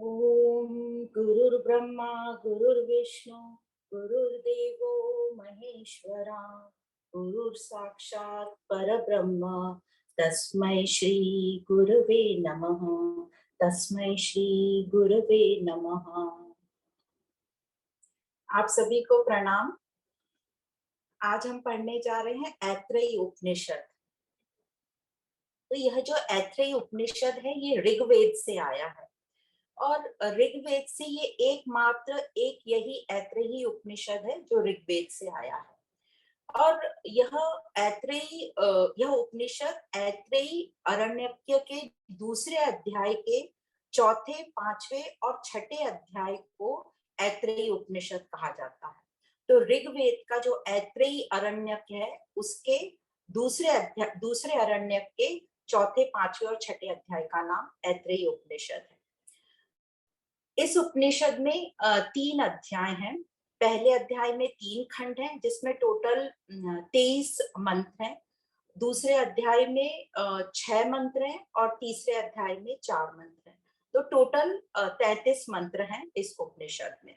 ओम गुरुर्ब्रह्मा गुरुर्विष्णु गुरुर्देवो महेश्वरा गुरुर्साक्षात् परब्रह्म तस्मै श्री गुरवे नमः। तस्मै श्री गुरवे नमः। आप सभी को प्रणाम। आज हम पढ़ने जा रहे हैं ऐत्रेयी उपनिषद। तो यह जो ऐत्रेयी उपनिषद है ये ऋग्वेद से आया है और ऋग्वेद से ये एकमात्र एक यही ऐत्रेयी उपनिषद है जो ऋग्वेद से आया है। और यह ऐत्रेयी यह उपनिषद ऐत्रेयी अरण्यक के दूसरे अध्याय के चौथे, पांचवे और छठे अध्याय को ऐत्रेयी उपनिषद कहा जाता है। तो ऋग्वेद का जो ऐत्रेयी अरण्यक है उसके दूसरे अरण्यक के चौथे, पांचवे और छठे अध्याय का नाम ऐत्रेयी उपनिषद है। इस उपनिषद में 3 अध्याय हैं। पहले अध्याय में 3 खंड हैं जिसमें टोटल 23 मंत्र हैं। दूसरे अध्याय में 6 मंत्र हैं और तीसरे अध्याय में 4 मंत्र हैं। तो टोटल 33 मंत्र हैं इस उपनिषद में।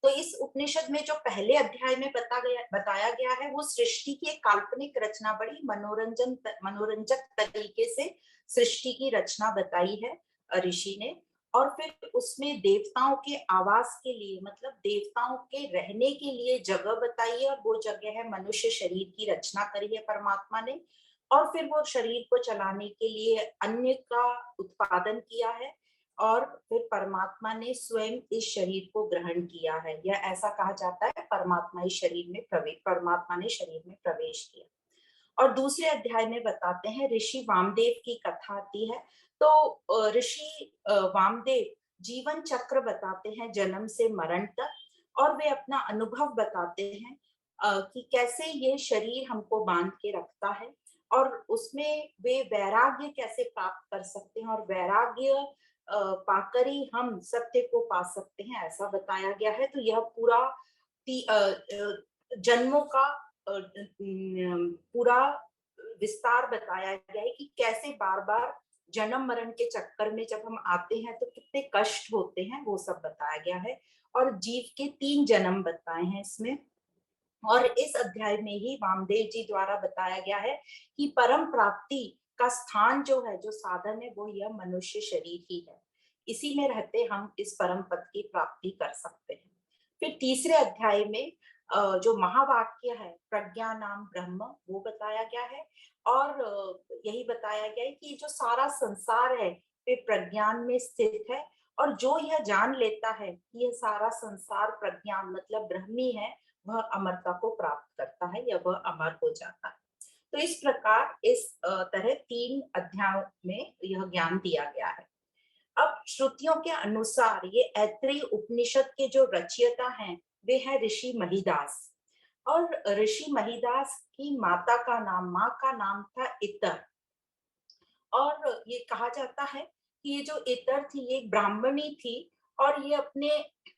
तो इस उपनिषद में जो पहले अध्याय में बताया गया है वो सृष्टि की एक काल्पनिक रचना, बड़ी मनोरंजक तरीके से सृष्टि की रचना बताई है ऋषि ने। और फिर उसमें देवताओं के आवास के लिए, मतलब देवताओं के रहने के लिए जगह बताई है और वो जगह है मनुष्य शरीर की रचना करी है परमात्मा ने। और फिर वो शरीर को चलाने के लिए अन्न का उत्पादन किया है और फिर परमात्मा ने स्वयं इस शरीर को ग्रहण किया है। यह ऐसा कहा जाता है परमात्मा ने शरीर में प्रवेश किया। और दूसरे अध्याय में बताते हैं, ऋषि वामदेव की कथा आती है। तो ऋषि वामदेव जीवन चक्र बताते हैं जन्म से मरण तक, और वे अपना अनुभव बताते हैं कि कैसे ये शरीर हमको बांध के रखता है और उसमें वे वैराग्य कैसे प्राप्त कर सकते हैं और वैराग्य पाकर ही हम सत्य को पा सकते हैं, ऐसा बताया गया है। तो यह पूरा जन्मों का पूरा विस्तार बताया गया है कि कैसे बार बार जन्म मरण के चक्कर में जब हम आते हैं तो कितने कष्ट होते हैं, वो सब बताया गया है। और जीव के 3 जन्म बताए हैं इसमें। और इस अध्याय में ही वामदेव जी द्वारा बताया गया है कि परम प्राप्ति का स्थान जो है, जो साधन है, वो यह मनुष्य शरीर ही है। इसी में रहते हम इस परम पद की प्राप्ति कर सकते हैं। फिर तीसरे अध्याय में जो महावाक्य है प्रज्ञा नाम ब्रह्म, वो बताया गया है। और यही बताया गया है कि जो सारा संसार है वे प्रज्ञान में स्थित है और जो यह जान लेता है कि यह सारा संसार प्रज्ञान मतलब ब्रह्मी है, वह अमरता को प्राप्त करता है या वह अमर हो जाता है। तो इस प्रकार इस तरह 3 अध्यायों में यह ज्ञान दिया गया है। अब श्रुतियों के अनुसार ये ऐत्रेयी उपनिषद के जो रचयिता हैं वे हैं ऋषि महिदास। और ऋषि महिदास की माँ का नाम था इतर। और ये कहा जाता है कि ये जो इतर थी ये एक ब्राह्मणी थी और ये अपने,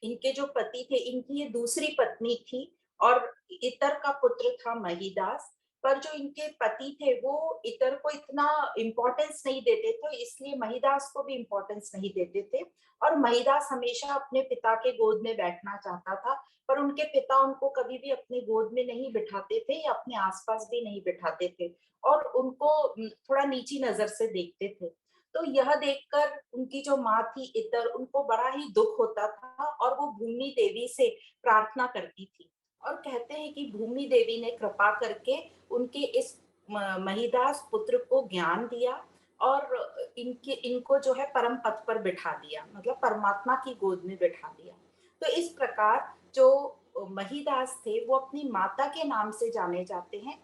इनके जो पति थे, इनकी ये दूसरी पत्नी थी और इतर का पुत्र था महिदास। पर जो इनके पति थे वो इतर को इतना इम्पोर्टेंस नहीं देते थे, इसलिए महिदास को भी इम्पोर्टेंस नहीं देते थे। और महिदास हमेशा अपने पिता के गोद में बैठना चाहता था, पर उनके पिता उनको कभी भी अपने गोद में नहीं बिठाते थे या अपने आसपास भी नहीं बिठाते थे और उनको थोड़ा नीची नजर से देखते थे। तो यह देखकर उनकी जो माँ थी इतर, उनको बड़ा ही दुख होता था और वो भूमि देवी से प्रार्थना करती थी। और कहते हैं कि भूमि देवी ने कृपा करके उनके इस महिदास पुत्र को ज्ञान दिया और इनको जो है परम पद पर बिठा दिया, मतलब परमात्मा की गोद में बिठा दिया। तो इस प्रकार जो महिदास थे वो अपनी माता के नाम से जाने जाते हैं,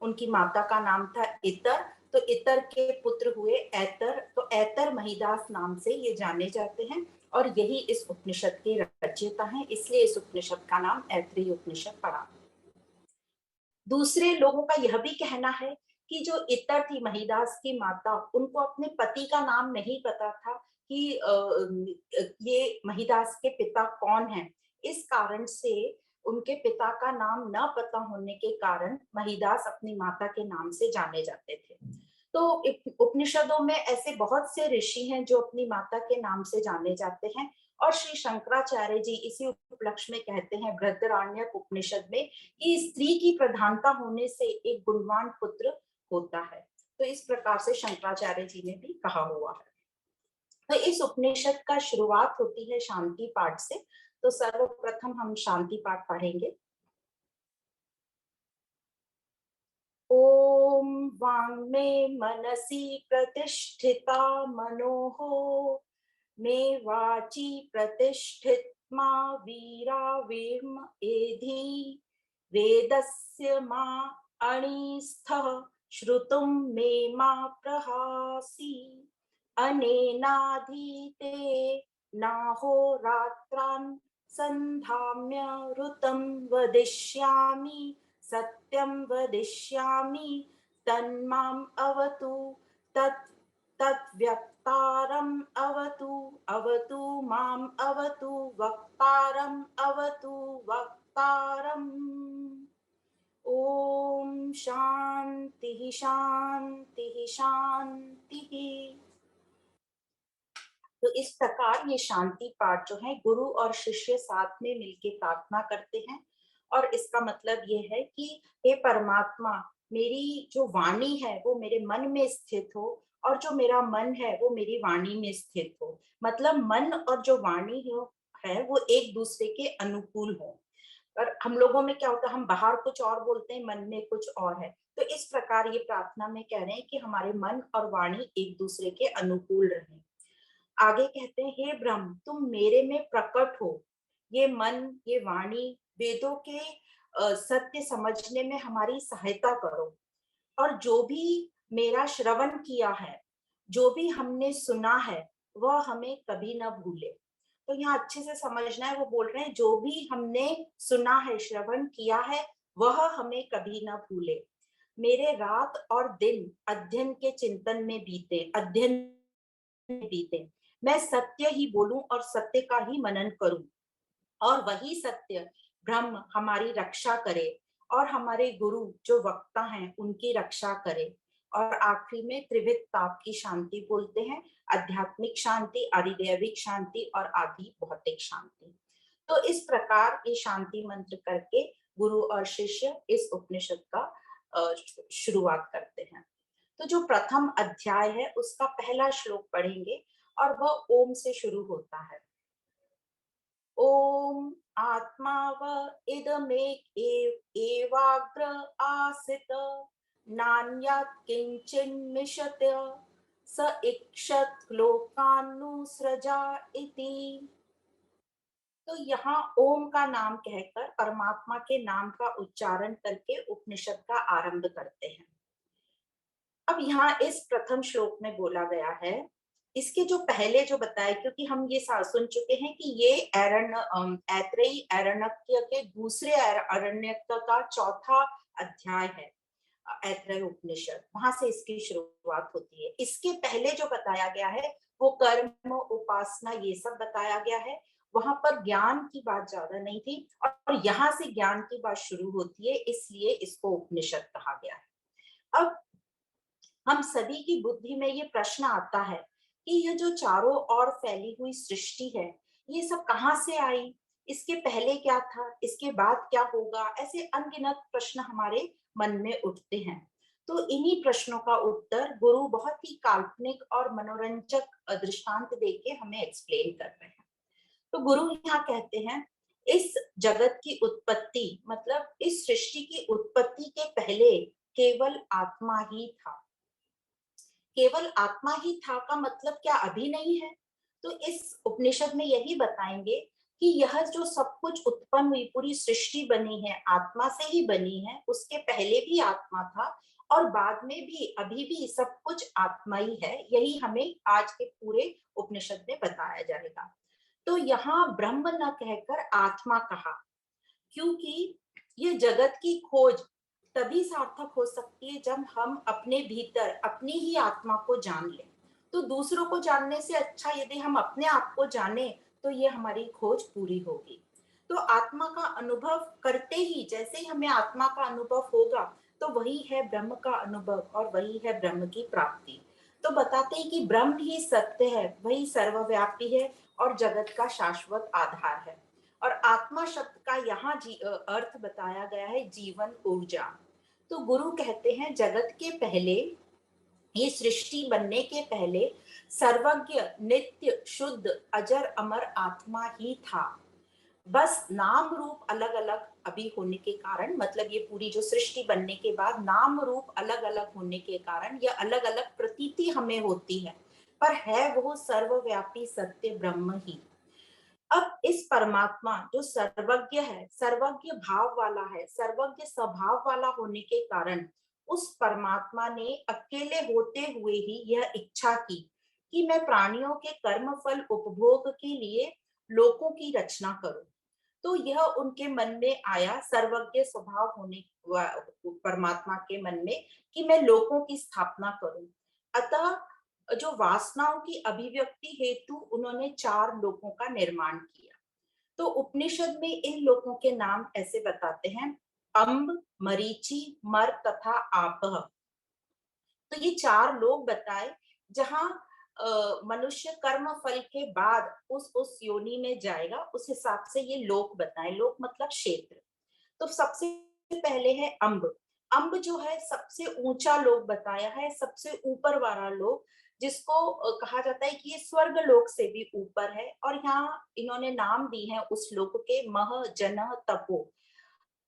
उनकी माता का नाम था इतर। तो इतर के पुत्र हुए ऐतर, तो ऐतर महिदास नाम से ये जाने जाते हैं और यही इस उपनिषद के रचयिता हैं, इसलिए इस उपनिषद का नाम ऐत्रेयी उपनिषद पड़ा। दूसरे लोगों का यह भी कहना है कि जो इतर थी महिदास की माता, उनको अपने पति का नाम नहीं पता था कि ये महिदास के पिता कौन है। इस कारण से उनके पिता का नाम न पता होने के कारण महिदास अपनी माता के नाम से जाने जाते थे। तो उपनिषदों में ऐसे बहुत से ऋषि हैं जो अपनी माता के नाम से जाने जाते हैं, और श्री शंकराचार्य जी इसी उपलक्ष्य में कहते हैं बृहदारण्यक उपनिषद में कि स्त्री की प्रधानता होने से एक गुणवान पुत्र होता है। तो इस प्रकार से शंकराचार्य जी ने भी कहा हुआ है। तो इस उपनिषद का शुरुआत होती है शांति पाठ से। तो सर्वप्रथम हम शांति पाठ पढ़ेंगे। ओम वाङ्मे मनसि प्रतिष्ठिता मनोः मे वाची प्रतिष्ठित मा वीरा वीर्म एधि वेदस्य मा अणिस्थः श्रुतुं मे मा प्रहासी अनेनाधीते नाहोरात्रान् सन्धाम्य ऋतं वदिष्यामि सत्यं वदिष्यामि तन्माम् अवतु तत् तद्व्यक्तारम् अवतु अवतु माम् अवतु वक्तारम् अवतु वक्तारम्। ओम शांति शांति शांति। तो इस प्रकार ये शांति पाठ जो है गुरु और शिष्य साथ में मिलके प्रार्थना करते हैं, और इसका मतलब ये है कि हे परमात्मा, मेरी जो वाणी है वो मेरे मन में स्थित हो, और जो मेरा मन है वो मेरी वाणी में स्थित हो। मतलब मन और जो वाणी है वो एक दूसरे के अनुकूल हो। और हम लोगों में क्या होता है, हम बाहर कुछ और बोलते हैं, मन में कुछ और है। तो इस प्रकार ये प्रार्थना में कह रहे हैं कि हमारे मन और वाणी एक दूसरे के अनुकूल रहे। आगे कहते हैं, हे ब्रह्म, तुम मेरे में प्रकट हो। ये मन, ये वाणी वेदों के सत्य समझने में हमारी सहायता करो, और जो भी मेरा श्रवण किया है, जो भी हमने सुना है, वह हमें कभी ना भूले। तो यहाँ अच्छे से समझना है, वो बोल रहे हैं जो भी हमने सुना है, श्रवण किया है, वह हमें कभी ना भूले। मेरे रात और दिन अध्ययन के चिंतन में बीते, अध्ययन में बीते। मैं सत्य ही बोलूं और सत्य का ही मनन करूं, और वही सत्य ब्रह्म हमारी रक्षा करे, और हमारे गुरु जो वक्ता हैं उनकी रक्षा करे। और आखिरी में त्रिविध ताप की शांति बोलते हैं, आध्यात्मिक शांति, आदिदैविक शांति और आदि भौतिक शांति। तो इस प्रकार ये शांति मंत्र करके गुरु और शिष्य इस उपनिषद का शुरुआत करते हैं। तो जो प्रथम अध्याय है उसका पहला श्लोक पढ़ेंगे, और वह ओम से शुरू होता है। ओम आत्मा व इदमेक एवाग्र आसित नान्यत् किंचिन्मिषत स इक्षत लोकान्नुसृजा इति। तो यहाँ ओम का नाम कहकर परमात्मा के नाम का उच्चारण करके उपनिषद का आरंभ करते हैं। अब यहाँ इस प्रथम श्लोक में बोला गया है, इसके जो पहले जो बताया, क्योंकि हम ये सुन चुके हैं कि ये ऐत्रेयी अरण्यक के दूसरे अरण्यक का चौथा अध्याय है, ऐत्रेय उपनिषद, वहां से इसकी शुरुआत होती है। इसके पहले जो बताया गया है वो कर्म, उपासना, ये सब बताया गया है। वहां पर ज्ञान की बात ज्यादा नहीं थी, और यहाँ से ज्ञान की बात शुरू होती है, इसलिए इसको उपनिषद कहा गया है। अब हम सभी की बुद्धि में ये प्रश्न आता है कि ये जो चारों ओर फैली हुई सृष्टि है, ये सब कहाँ से आई, इसके पहले क्या था, इसके बाद क्या होगा, ऐसे अनगिनत प्रश्न हमारे मन में उठते हैं। तो इन्हीं प्रश्नों का उत्तर गुरु बहुत ही काल्पनिक और मनोरंजक दृष्टांत देके हमें एक्सप्लेन कर रहे हैं। तो गुरु यहाँ कहते हैं, इस जगत की उत्पत्ति, मतलब इस सृष्टि की उत्पत्ति के पहले केवल आत्मा ही था। केवल आत्मा ही था का मतलब क्या अभी नहीं है? तो इस उपनिषद में यही बताएंगे कि यह जो सब कुछ उत्पन्न हुई, पूरी सृष्टि बनी है, आत्मा से ही बनी है। उसके पहले भी आत्मा था, और बाद में भी, अभी भी सब कुछ आत्मा ही है। यही हमें आज के पूरे उपनिषद में बताया जाएगा। तो यहाँ ब्रह्म न कहकर आत्मा कहा, क्योंकि ये जगत की खोज तभी सार्थक हो सकती है जब हम अपने भीतर अपनी ही आत्मा को जान लें। तो दूसरों को जानने से अच्छा यदि हम अपने आप को जाने, तो ये हमारी खोज पूरी होगी। तो आत्मा का अनुभव करते ही, जैसे ही हमें आत्मा का अनुभव होगा, तो वही है ब्रह्म का अनुभव और वही है ब्रह्म की प्राप्ति। तो बताते हैं कि ब्रह्म ही सत्य है, वही सर्वव्यापी है और जगत का शाश्वत आधार है। और आत्मा शब्द का यहाँ अर्थ बताया गया है जीवन ऊर्जा। तो गुरु कहते हैं जगत के पहले, ये सृष्टि बनने के पहले सर्वज्ञ नित्य शुद्ध अजर अमर आत्मा ही था। बस नाम रूप अलग अलग अभी होने के कारण, मतलब ये पूरी जो सृष्टि बनने के बाद नाम रूप अलग अलग होने के कारण यह अलग अलग प्रतीति हमें होती है, पर है वो सर्वव्यापी सत्य ब्रह्म ही। अब इस परमात्मा जो सर्वज्ञ है, सर्वज्ञ भाव वाला है, सर्वज्ञ स्वभाव वाला होने के कारण उस परमात्मा ने अकेले होते हुए ही यह इच्छा की कि मैं प्राणियों के कर्म फल उपभोग के लिए लोकों की रचना करूं। तो यह उनके मन में आया, सर्वज्ञ स्वभाव होने परमात्मा के मन में, कि मैं लोकों की स्थापना करूं। अतः जो वासनाओं की अभिव्यक्ति हेतु उन्होंने 4 लोकों का निर्माण किया। तो उपनिषद में इन लोकों के नाम ऐसे बताते हैं, अम्ब, मरीचि, मर तथा आपह। तो ये 4 लोक बताए जहां मनुष्य कर्म फल के बाद उस योनि में जाएगा, उस हिसाब से ये लोक बताए। लोक मतलब क्षेत्र। तो सबसे पहले है अम्ब। अम्ब जो है सबसे ऊंचा लोक बताया है, सबसे ऊपर वाला लोक, जिसको कहा जाता है कि ये स्वर्ग लोक से भी ऊपर है। और यहाँ इन्होंने नाम दी है उस लोक के, मह, जनः, तपो।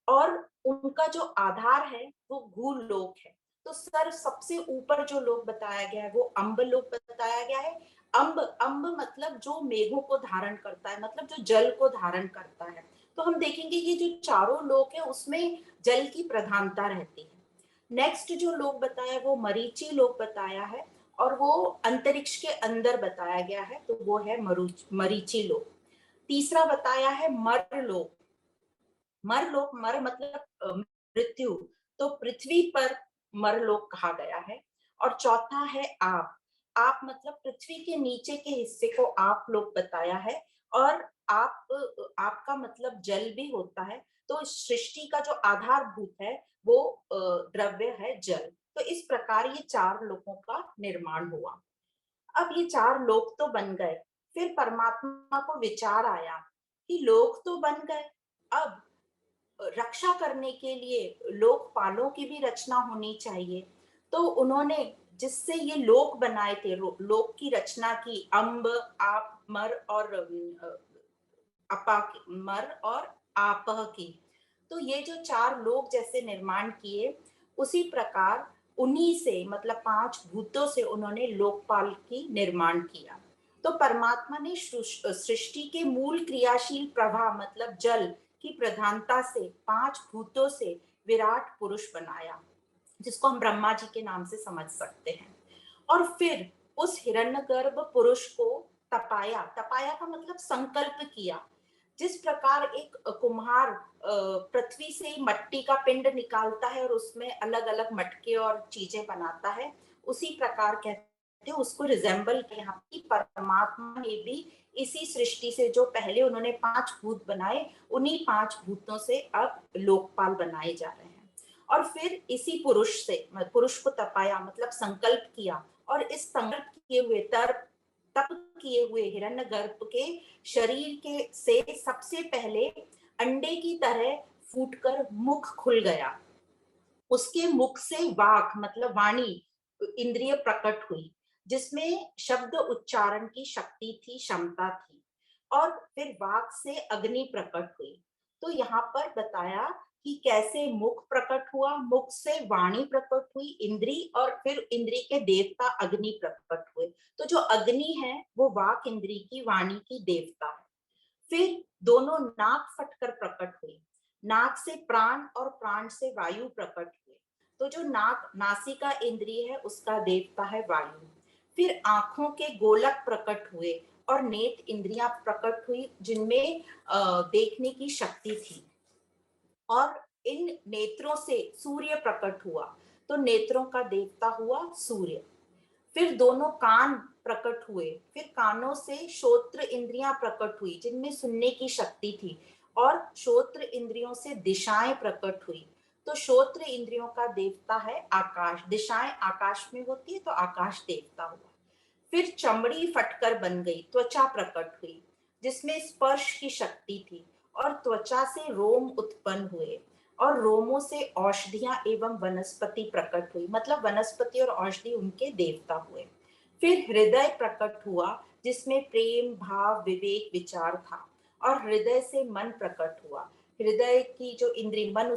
और उनका जो आधार है वो भूल लोक है। तो सर सबसे ऊपर जो लोक बताया गया है वो अम्ब लोक बताया गया है। अम्ब, अम्ब मतलब जो मेघों को धारण करता है, मतलब जो जल को धारण करता है। तो हम देखेंगे ये जो चारों लोक है उसमें जल की प्रधानता रहती है। नेक्स्ट जो लोक बताया वो मरीचि लोक बताया है, और वो अंतरिक्ष के अंदर बताया गया है, तो वो है मरीचि लोक। तीसरा बताया है मर लोक। मरलोक, मर मतलब मृत्यु, तो पृथ्वी पर मरलोक कहा गया है। और चौथा है आप। आप मतलब पृथ्वी के नीचे के हिस्से को आप लोक बताया है। और आप का मतलब जल भी होता है। तो सृष्टि का जो आधारभूत है वो द्रव्य है जल। तो इस प्रकार ये 4 लोकों का निर्माण हुआ। अब ये 4 लोक तो बन गए, फिर परमात्मा को विचार आया कि लोक तो बन गए, अब रक्षा करने के लिए लोकपालों की भी रचना होनी चाहिए। तो उन्होंने जिससे ये लोक बनाए थे, लोक की रचना की, अम्ब, आप, मर और अपा, मर और आपह की। तो ये जो 4 लोक जैसे निर्माण किए, उसी प्रकार उन्हीं से, मतलब 5 भूतों से उन्होंने लोकपाल की निर्माण किया। तो परमात्मा ने सृष्टि के मूल क्रियाशील प्रवाह मतलब जल की प्रधानता से 5 भूतों से विराट पुरुष बनाया, जिसको हम ब्रह्मा जी के नाम से समझ सकते हैं। और फिर उस हिरण्यगर्भ पुरुष को तपाया। तपाया का मतलब संकल्प किया। जिस प्रकार एक कुम्हार पृथ्वी से ही मट्टी का पिंड निकालता है और उसमें अलग अलग मटके और चीजें बनाता है, उसी प्रकार कहते हैं उसको रिजेंबल किया। यहाँ की परमात्मा ने भी इसी सृष्टि से, जो पहले उन्होंने 5 भूत बनाए, उन्हीं 5 भूतों से अब लोकपाल बनाए जा रहे हैं। और फिर इसी पुरुष से, पुरुष को तपाया मतलब संकल्प किया, और इस संकल्प किए हुए तप किए हुए हिरण्यगर्भ के शरीर के से सबसे पहले अंडे की तरह फूटकर मुख खुल गया। उसके मुख से वाक मतलब वाणी, इंद्रिय प्रकट हुई, जिसमें शब्द उच्चारण की शक्ति थी, क्षमता थी। और फिर वाक से अग्नि प्रकट हुई। तो यहाँ पर बताया कि कैसे मुख प्रकट हुआ, मुख से वाणी प्रकट हुई, इंद्री, और फिर इंद्री के देवता अग्नि प्रकट हुए। तो जो अग्नि है वो वाक इंद्री की, वाणी की देवता है। फिर दोनों नाक फटकर प्रकट हुई। नाक से प्राण और प्राण से वायु प्रकट हुए। तो जो नाक, नासिका इंद्रिय है, उसका देवता है वायु। फिर आंखों के गोलक प्रकट हुए और नेत्र इंद्रियां प्रकट हुई, जिनमें देखने की शक्ति थी। और इन नेत्रों से सूर्य प्रकट हुआ। तो नेत्रों का देवता हुआ सूर्य। फिर दोनों कान प्रकट हुए। फिर कानों से श्रोत्र इंद्रियां प्रकट हुई, जिनमें सुनने की शक्ति थी। और श्रोत्र इंद्रियों से दिशाएं प्रकट हुई। तो श्रोत्र इंद्रियों का देवता है आकाश, दिशाएं आकाश में होती है तो आकाश देवता हुआ। फिर चमड़ी फटकर बन गई, त्वचा प्रकट हुई जिसमें स्पर्श की शक्ति थी, और त्वचा से रोम उत्पन्न हुए, और रोमों से औषधियां एवं वनस्पति प्रकट हुई, मतलब वनस्पति और औषधि उनके देवता हुए। फिर हृदय प्रकट हुआ जिसमें प्रेम भाव विवेक विचार था, और हृदय से मन प्रकट हुआ। हृदय की जो इंद्रिय मन,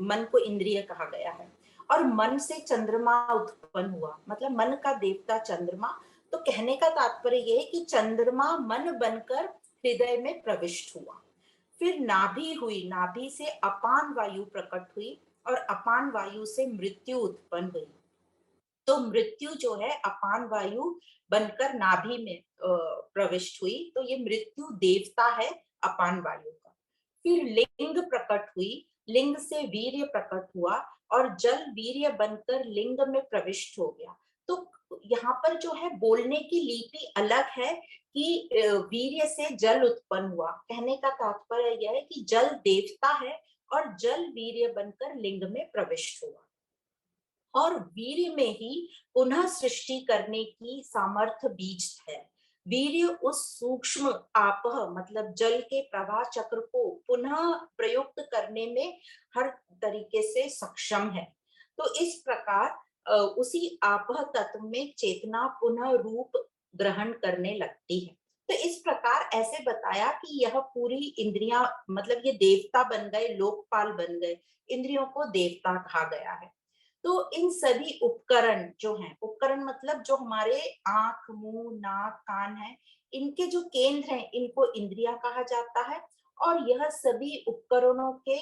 मन को इंद्रिय कहा गया है। और मन से चंद्रमा उत्पन्न हुआ, मतलब मन का देवता चंद्रमा। तो कहने का तात्पर्य यह है कि चंद्रमा मन बनकर हृदय में प्रविष्ट हुआ। फिर नाभि हुई, नाभि से अपान वायु प्रकट हुई, और अपान वायु से मृत्यु उत्पन्न हुई। तो मृत्यु जो है अपान वायु बनकर नाभि में प्रविष्ट हुई, तो ये मृत्यु देवता है अपान वायु का। फिर लिंग प्रकट हुई, लिंग से वीर्य प्रकट हुआ, और जल वीर्य बनकर लिंग में प्रविष्ट हो गया। तो यहाँ पर जो है बोलने की लिपि अलग है कि वीर्य से जल उत्पन्न हुआ। कहने का तात्पर्य यह है कि जल देवता है और जल वीर्य बनकर लिंग में प्रविष्ट हुआ, और वीर्य में ही पुनः सृष्टि करने की सामर्थ्य बीज है। वीर्य उस सूक्ष्म आपह, मतलब जल के प्रवाह चक्र को पुनः प्रयुक्त करने में हर तरीके से सक्षम है। तो इस प्रकार उसी आपह तत्व में चेतना पुनः रूप ग्रहण करने लगती है। तो इस प्रकार ऐसे बताया कि यह पूरी इंद्रियां, मतलब ये देवता बन गए, लोकपाल बन गए, इंद्रियों को देवता कहा गया है। तो इन सभी उपकरण जो हैं, उपकरण मतलब जो हमारे आंख मुंह नाक कान है, इनके जो केंद्र हैं इनको इंद्रियां कहा जाता है। और यह सभी उपकरणों के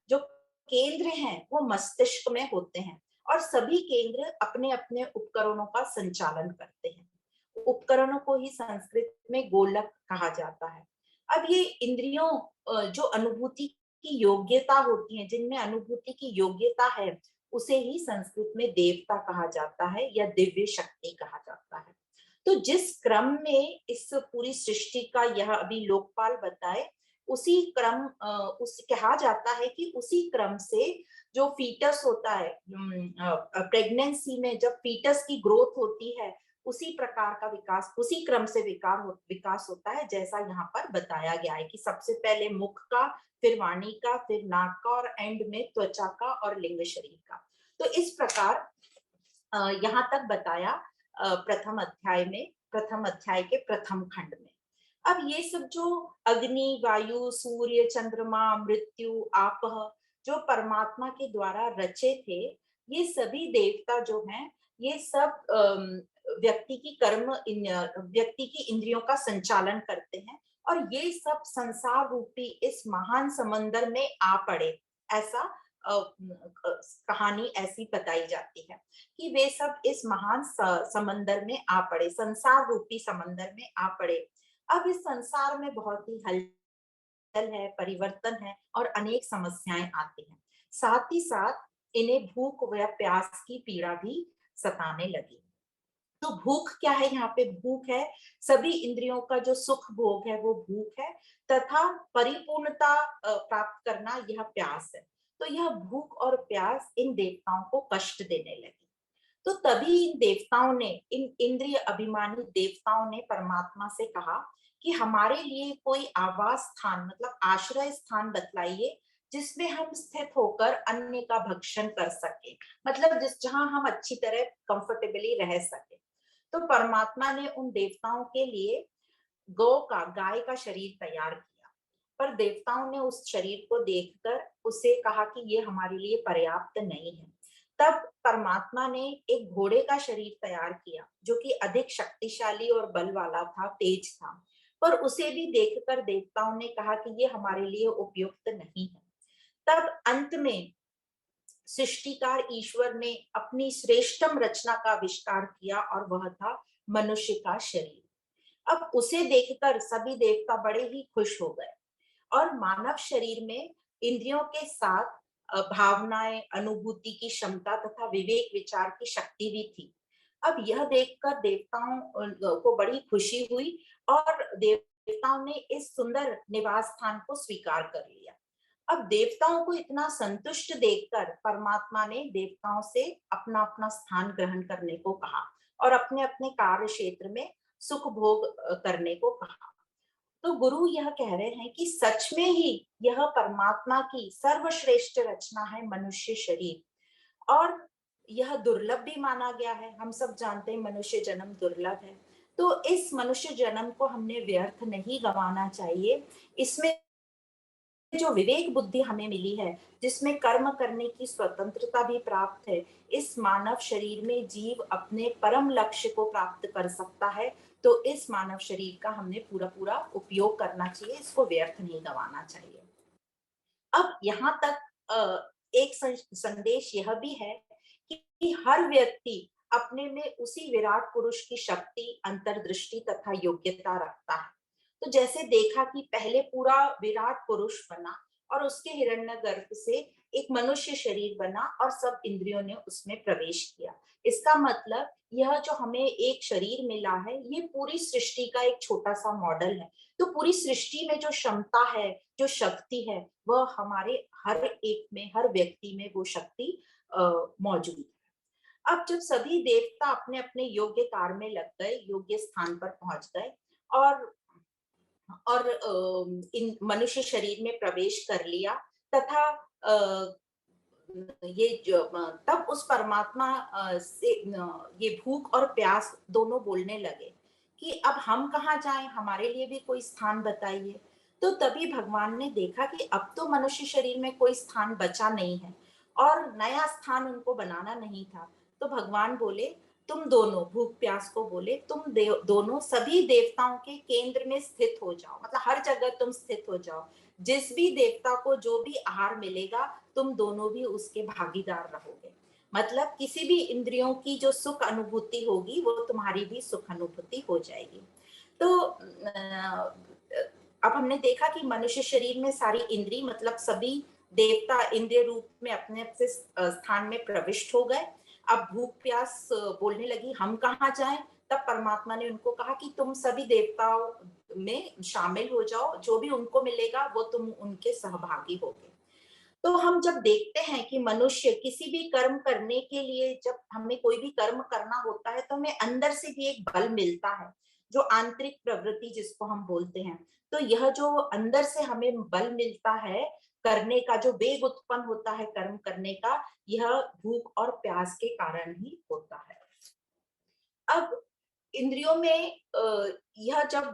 जो केंद्र हैं वो मस्तिष्क में होते हैं, और सभी केंद्र अपने अपने उपकरणों का संचालन करते हैं। उपकरणों को ही संस्कृत में गोलक कहा जाता है। अब ये इंद्रियों जो अनुभूति की योग्यता होती है, जिनमें अनुभूति की योग्यता है, उसे ही संस्कृत में देवता कहा जाता है या दिव्य शक्ति कहा जाता है। तो जिस क्रम में इस पूरी सृष्टि का यह अभी लोकपाल बताए, उसी क्रम उस कहा जाता है कि उसी क्रम से जो फीटस होता है, प्रेगनेंसी में जब फीटस की ग्रोथ होती है, उसी प्रकार का विकास, उसी क्रम से विकास होता है, जैसा यहाँ पर बताया गया है कि सबसे पहले मुख का, फिर वाणी का, फिर नाक का, और एंड में त्वचा का और लिंग शरीर का। तो इस प्रकार यहाँ तक बताया प्रथम अध्याय में, प्रथम अध्याय के प्रथम खंड में। अब ये सब जो अग्नि वायु सूर्य चंद्रमा मृत्यु आपह जो परमात्मा के द्वारा रचे थे, ये सभी देवता जो हैं, ये सब व्यक्ति की व्यक्ति की इंद्रियों का संचालन करते हैं, और ये सब संसार रूपी इस महान समंदर में आ पड़े। ऐसा कहानी ऐसी बताई जाती है कि वे सब इस महान समंदर में आ पड़े, संसार रूपी समंदर में आ पड़े। अब इस संसार में बहुत ही हलचल है, परिवर्तन है, और अनेक समस्याएं आती हैं। साथ ही साथ इन्हें भूख व प्यास की पीड़ा भी सताने लगी। तो भूख क्या है? यहाँ पे भूख है सभी इंद्रियों का जो सुख भोग है वो भूख है, तथा परिपूर्णता प्राप्त करना यह प्यास है। तो यह भूख और प्यास इन देवताओं को कष्ट देने लगी। तो तभी इन देवताओं ने, इन इंद्रिय अभिमानी देवताओं ने परमात्मा से कहा कि हमारे लिए कोई आवास स्थान, मतलब आश्रय स्थान बतलाइए, जिसमें हम स्थित होकर अन्य का भक्षण कर सके, मतलब जहां हम अच्छी तरह कंफर्टेबली रह सके। तो परमात्मा ने उन देवताओं के लिए गाय का शरीर तैयार किया, पर देवताओं ने उस शरीर को देखकर उसे कहा कि ये हमारे लिए पर्याप्त नहीं है। तब परमात्मा ने एक घोड़े का शरीर तैयार किया, जो कि अधिक शक्तिशाली और बल वाला था, तेज था, पर उसे भी देखकर देवताओं ने कहा कि ये हमारे लिए उपयुक्त नहीं है। तब अंत में सृष्टिकार ईश्वर ने अपनी श्रेष्ठतम रचना का आविष्कार किया, और वह था मनुष्य का शरीर। अब उसे देखकर सभी देवता बड़े ही खुश हो गए, और मानव शरीर में इंद्रियों के साथ भावनाएं, अनुभूति की क्षमता तथा विवेक विचार की शक्ति भी थी। अब यह देखकर देवताओं को बड़ी खुशी हुई, और देवताओं ने इस सुंदर निवास स्थान को स्वीकार कर लिया। अब देवताओं को इतना संतुष्ट देखकर परमात्मा ने देवताओं से अपना अपना स्थान ग्रहण करने को कहा और अपने अपने कार्य क्षेत्र में सुख भोग करने को कहा। तो गुरु यह कह रहे हैं कि सच में ही यह परमात्मा की सर्वश्रेष्ठ रचना है मनुष्य शरीर, और यह दुर्लभ भी माना गया है। हम सब जानते हैं मनुष्य जन्म दुर्लभ है, तो इस मनुष्य जन्म को हमने व्यर्थ नहीं गंवाना चाहिए। इसमें जो विवेक बुद्धि हमें मिली है, जिसमें कर्म करने की स्वतंत्रता भी प्राप्त है, इस मानव शरीर में जीव अपने परम लक्ष्य को प्राप्त कर सकता है। तो इस मानव शरीर का हमने पूरा पूरा उपयोग करना चाहिए, इसको व्यर्थ नहीं गंवाना चाहिए। अब यहाँ तक एक संदेश यह भी है कि हर व्यक्ति अपने में उसी विराट पुरुष की शक्ति, अंतर्दृष्टि तथा योग्यता रखता है। तो जैसे देखा कि पहले पूरा विराट पुरुष बना और उसके हिरण्यगर्भ से एक मनुष्य शरीर बना और सब इंद्रियों ने उसमें प्रवेश किया। इसका मतलब यह जो हमें एक शरीर मिला है, ये पूरी सृष्टि का एक छोटा सा मॉडल है। तो पूरी सृष्टि में जो क्षमता है, जो शक्ति है, वह हमारे हर एक में, हर व्यक्ति में वो शक्ति मौजूद है। अब जब सभी देवता अपने अपने योग्य कार्य में लग गए, योग्य स्थान पर पहुंच गए और इन मनुष्य शरीर में प्रवेश कर लिया, तथा ये जो तब उस परमात्मा से ये भूख और प्यास दोनों बोलने लगे कि अब हम कहाँ जाएं, हमारे लिए भी कोई स्थान बताइए। तो तभी भगवान ने देखा कि अब तो मनुष्य शरीर में कोई स्थान बचा नहीं है और नया स्थान उनको बनाना नहीं था। तो भगवान बोले, तुम दोनों, भूख प्यास को बोले, तुम दोनों सभी देवताओं के केंद्र में स्थित हो जाओ, मतलब हर जगह तुम स्थित हो जाओ। जिस भी देवता को जो भी आहार मिलेगा, तुम दोनों भी उसके भागीदार रहोगे। मतलब किसी भी इंद्रियों की जो सुख अनुभूति होगी, वो तुम्हारी भी सुख अनुभूति हो जाएगी। तो अब हमने देखा कि मनुष्य शरीर में सारी इंद्री, मतलब सभी देवता इंद्रिय रूप में अपने अपने स्थान में प्रविष्ट हो गए। अब भूख प्यास बोलने लगी, हम कहाँ जाएं। तब परमात्मा ने उनको कहा कि तुम सभी देवताओं में शामिल हो जाओ, जो भी उनको मिलेगा वो तुम उनके सहभागी होगे। तो हम जब देखते हैं कि मनुष्य किसी भी कर्म करने के लिए, जब हमें कोई भी कर्म करना होता है, तो हमें अंदर से भी एक बल मिलता है, जो आंतरिक प्रवृत्ति जिसको हम बोलते हैं। तो यह जो अंदर से हमें बल मिलता है करने का, जो वेग उत्पन्न होता है कर्म करने का, यह भूख और प्यास के कारण ही होता है। अब इंद्रियों में यह जब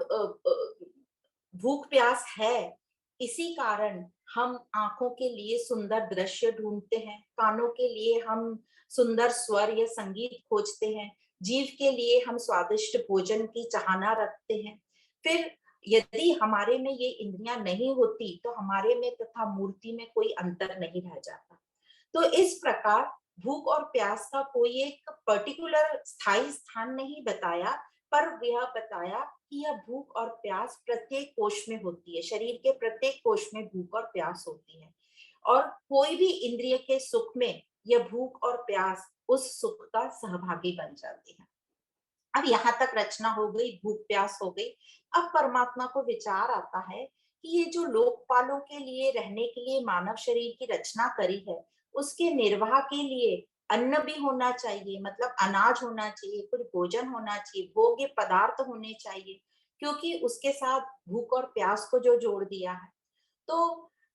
भूख प्यास है, इसी कारण हम आंखों के लिए सुंदर दृश्य ढूंढते हैं, कानों के लिए हम सुंदर स्वर या संगीत खोजते हैं, जीव के लिए हम स्वादिष्ट भोजन की चाहना रखते हैं। फिर यदि हमारे में ये इंद्रियां नहीं होती, तो हमारे में तथा मूर्ति में कोई अंतर नहीं रह जाता। तो इस प्रकार भूख और प्यास का कोई एक पर्टिकुलर स्थायी स्थान नहीं बताया, पर यह बताया कि यह भूख और प्यास प्रत्येक कोश में होती है, शरीर के प्रत्येक कोश में भूख और प्यास होती है, और कोई भी इंद्रिय के सुख में यह भूख और प्यास उस सुख का सहभागी बन जाती है। अब यहाँ तक रचना हो गई, भूख प्यास हो गई। अब परमात्मा को विचार आता है कि ये जो लोकपालों के लिए, रहने के लिए मानव शरीर की रचना करी है, उसके निर्वाह के लिए अन्न भी होना चाहिए, मतलब अनाज होना चाहिए, कुछ भोजन होना चाहिए, भोग्य पदार्थ होने चाहिए, क्योंकि उसके साथ भूख और प्यास को जो जोड़ दिया है। तो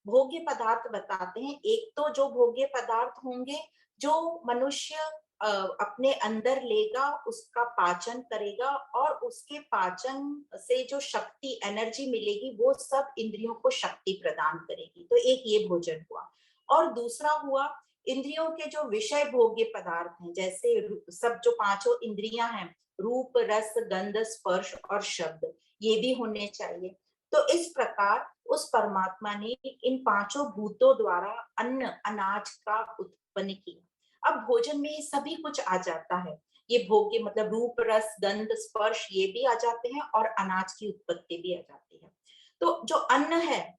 भोग्य पदार्थ बताते हैं, एक तो जो भोग्य पदार्थ होंगे, जो मनुष्य अपने अंदर लेगा, उसका पाचन करेगा, और उसके पाचन से जो शक्ति, एनर्जी मिलेगी, वो सब इंद्रियों को शक्ति प्रदान करेगी। तो एक ये भोजन हुआ। और दूसरा हुआ इंद्रियों के जो विषय भोग्य पदार्थ हैं, जैसे सब जो पांचों इंद्रियां हैं, रूप रस गंध स्पर्श और शब्द, ये भी होने चाहिए। तो इस प्रकार उस परमात्मा ने इन पांचों भूतों द्वारा अन्न, अनाज का उत्पन्न किया। अब भोजन में सभी कुछ आ जाता है, ये भोग्य मतलब रूप रस गंध स्पर्श, ये भी आ जाते हैं, और अनाज की उत्पत्ति भी आ जाती है। तो जो अन्न है,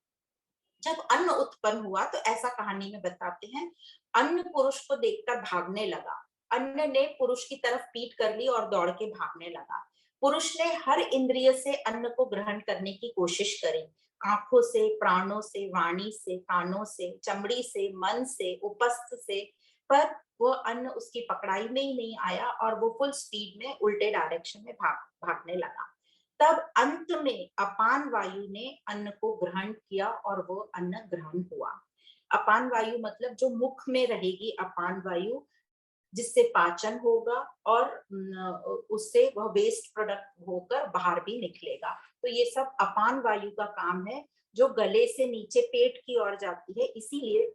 जब अन्न उत्पन्न हुआ, तो ऐसा कहानी में बताते हैं, अन्न पुरुष को देखकर भागने लगा। अन्न ने पुरुष की तरफ पीठ कर ली और दौड़ के भागने लगा। पुरुष ने हर इंद्रिय से अन्न को ग्रहण करने की कोशिश करी, आंखों से, प्राणों से, वाणी से, कानों से, चमड़ी से, मन से, उपस्थ से, पर वो अन्न उसकी पकड़ाई में ही नहीं आया और वो फुल स्पीड में उल्टे डायरेक्शन में भागने लगा। तब अंत में अपान वायु ने अन्न को ग्रहण किया और वो अन्न ग्रहण हुआ। अपान वायु मतलब जो मुख में रहेगी अपान वायु, जिससे पाचन होगा और उससे वह वेस्ट प्रोडक्ट होकर बाहर भी निकलेगा। तो ये सब अपान वायु का काम है, जो गले से नीचे पेट की ओर जाती है। इसीलिए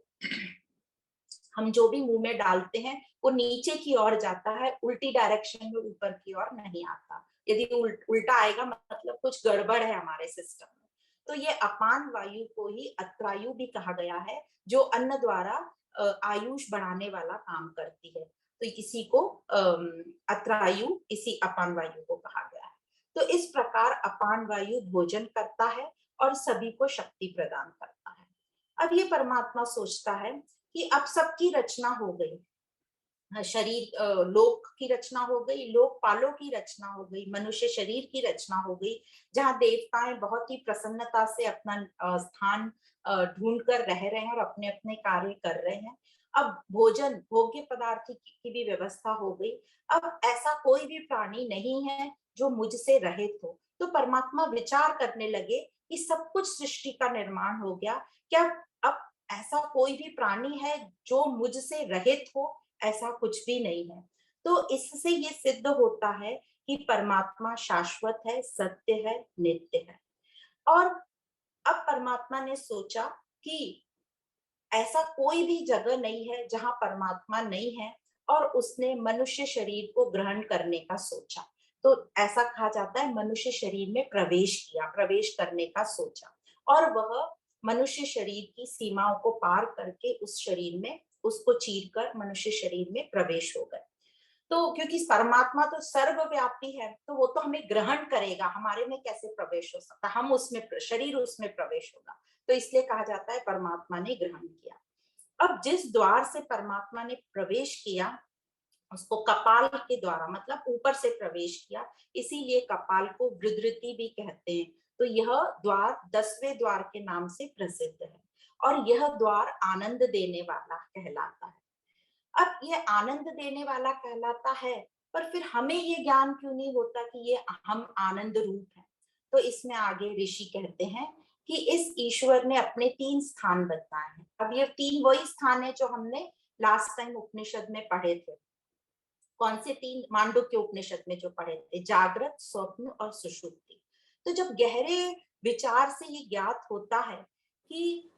हम जो भी मुंह में डालते हैं वो नीचे की ओर जाता है, उल्टी डायरेक्शन में ऊपर की ओर नहीं आता। यदि उल्टा आएगा मतलब कुछ गड़बड़ है हमारे सिस्टम में। तो ये अपान वायु को ही अत्रायु भी कहा गया है, जो अन्न द्वारा आयुष बढ़ाने वाला काम करती है। तो इसी को अत्रायु, इसी अपान वायु को कहा गया है। तो इस प्रकार अपान वायु भोजन करता है और सभी को शक्ति प्रदान करता है। अब ये परमात्मा सोचता है कि अब सबकी रचना हो गई, शरीर लोक की रचना हो गई, लोकपालों की रचना हो गई, मनुष्य शरीर की रचना हो गई, जहाँ देवताएं बहुत ही प्रसन्नता से अपना स्थान ढूंढ कर रह रहे हैं और अपने अपने कार्य कर रहे हैं। अब भोजन भोग्य पदार्थ की भी व्यवस्था हो गई। अब ऐसा कोई भी प्राणी नहीं है जो मुझसे रहित हो। तो परमात्मा विचार करने लगे कि सब कुछ सृष्टि का निर्माण हो गया, क्या अब ऐसा कोई भी प्राणी है जो मुझसे रहित हो? ऐसा कुछ भी नहीं है। तो इससे ये सिद्ध होता है कि परमात्मा शाश्वत है, सत्य है, नित्य है। और अब परमात्मा ने सोचा कि ऐसा कोई भी जगह नहीं है जहां परमात्मा नहीं है, और उसने मनुष्य शरीर को ग्रहण करने का सोचा। तो ऐसा कहा जाता है मनुष्य शरीर में प्रवेश किया, प्रवेश करने का सोचा, और वह मनुष्य शरीर की सीमाओं को पार करके उस शरीर में, उसको चीर कर मनुष्य शरीर में प्रवेश हो गए। तो क्योंकि परमात्मा तो सर्वव्यापी है, तो वो तो हमें ग्रहण करेगा, हमारे में कैसे प्रवेश हो सकता, हम उसमें, शरीर उसमें प्रवेश होगा। तो इसलिए कहा जाता है परमात्मा ने ग्रहण किया। अब जिस द्वार से परमात्मा ने प्रवेश किया उसको कपाल के द्वारा, मतलब ऊपर से प्रवेश किया, इसीलिए कपाल को वृद्धि भी कहते हैं। तो यह द्वार 10वें द्वार के नाम से प्रसिद्ध है, और यह द्वार आनंद देने वाला कहलाता है। अब ये आनंद देने वाला कहलाता है, पर फिर हमें ये ज्ञान क्यों नहीं होता कि ये हम आनंद रूप है? तो इसमें आगे ऋषि कहते हैं कि इस ईश्वर ने अपने 3 स्थान बताए हैं। अब ये 3 वही स्थान है जो हमने लास्ट टाइम उपनिषद में पढ़े थे। कौन से 3? मांडुक्य उपनिषद में जो पढ़े थे, जागृत, स्वप्न और सुषुप्ति। तो जब गहरे विचार से ये ज्ञात होता है कि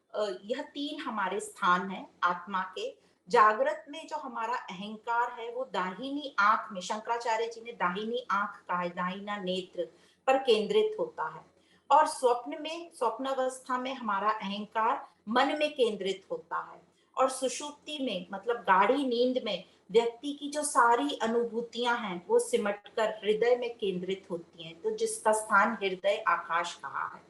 यह 3 हमारे स्थान है आत्मा के। जागृत में जो हमारा अहंकार है वो दाहिनी आंख में, शंकराचार्य जी ने दाहिनी आंख कहा है, दाहिना नेत्र पर केंद्रित होता है। और स्वप्न में, स्वप्न अवस्था में हमारा अहंकार मन में केंद्रित होता है। और सुषुप्ति में, मतलब गाढ़ी नींद में, व्यक्ति की जो सारी अनुभूतियां हैं वो सिमट कर हृदय में केंद्रित होती हैं। तो जिसका स्थान हृदय आकाश कहा है।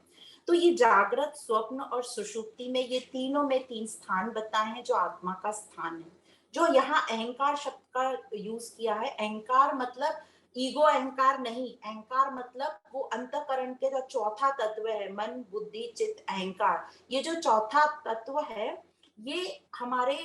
तो ये जागृत, स्वप्न और सुषुप्ति में, ये तीनों में 3 स्थान बताए हैं जो आत्मा का स्थान है। जो यहाँ अहंकार शब्द का यूज किया है, अहंकार मतलब ईगो अहंकार नहीं, अहंकार मतलब वो अंतःकरण के जो चौथा तत्व है, मन, बुद्धि, चित्त, अहंकार। ये जो चौथा तत्व है, ये हमारे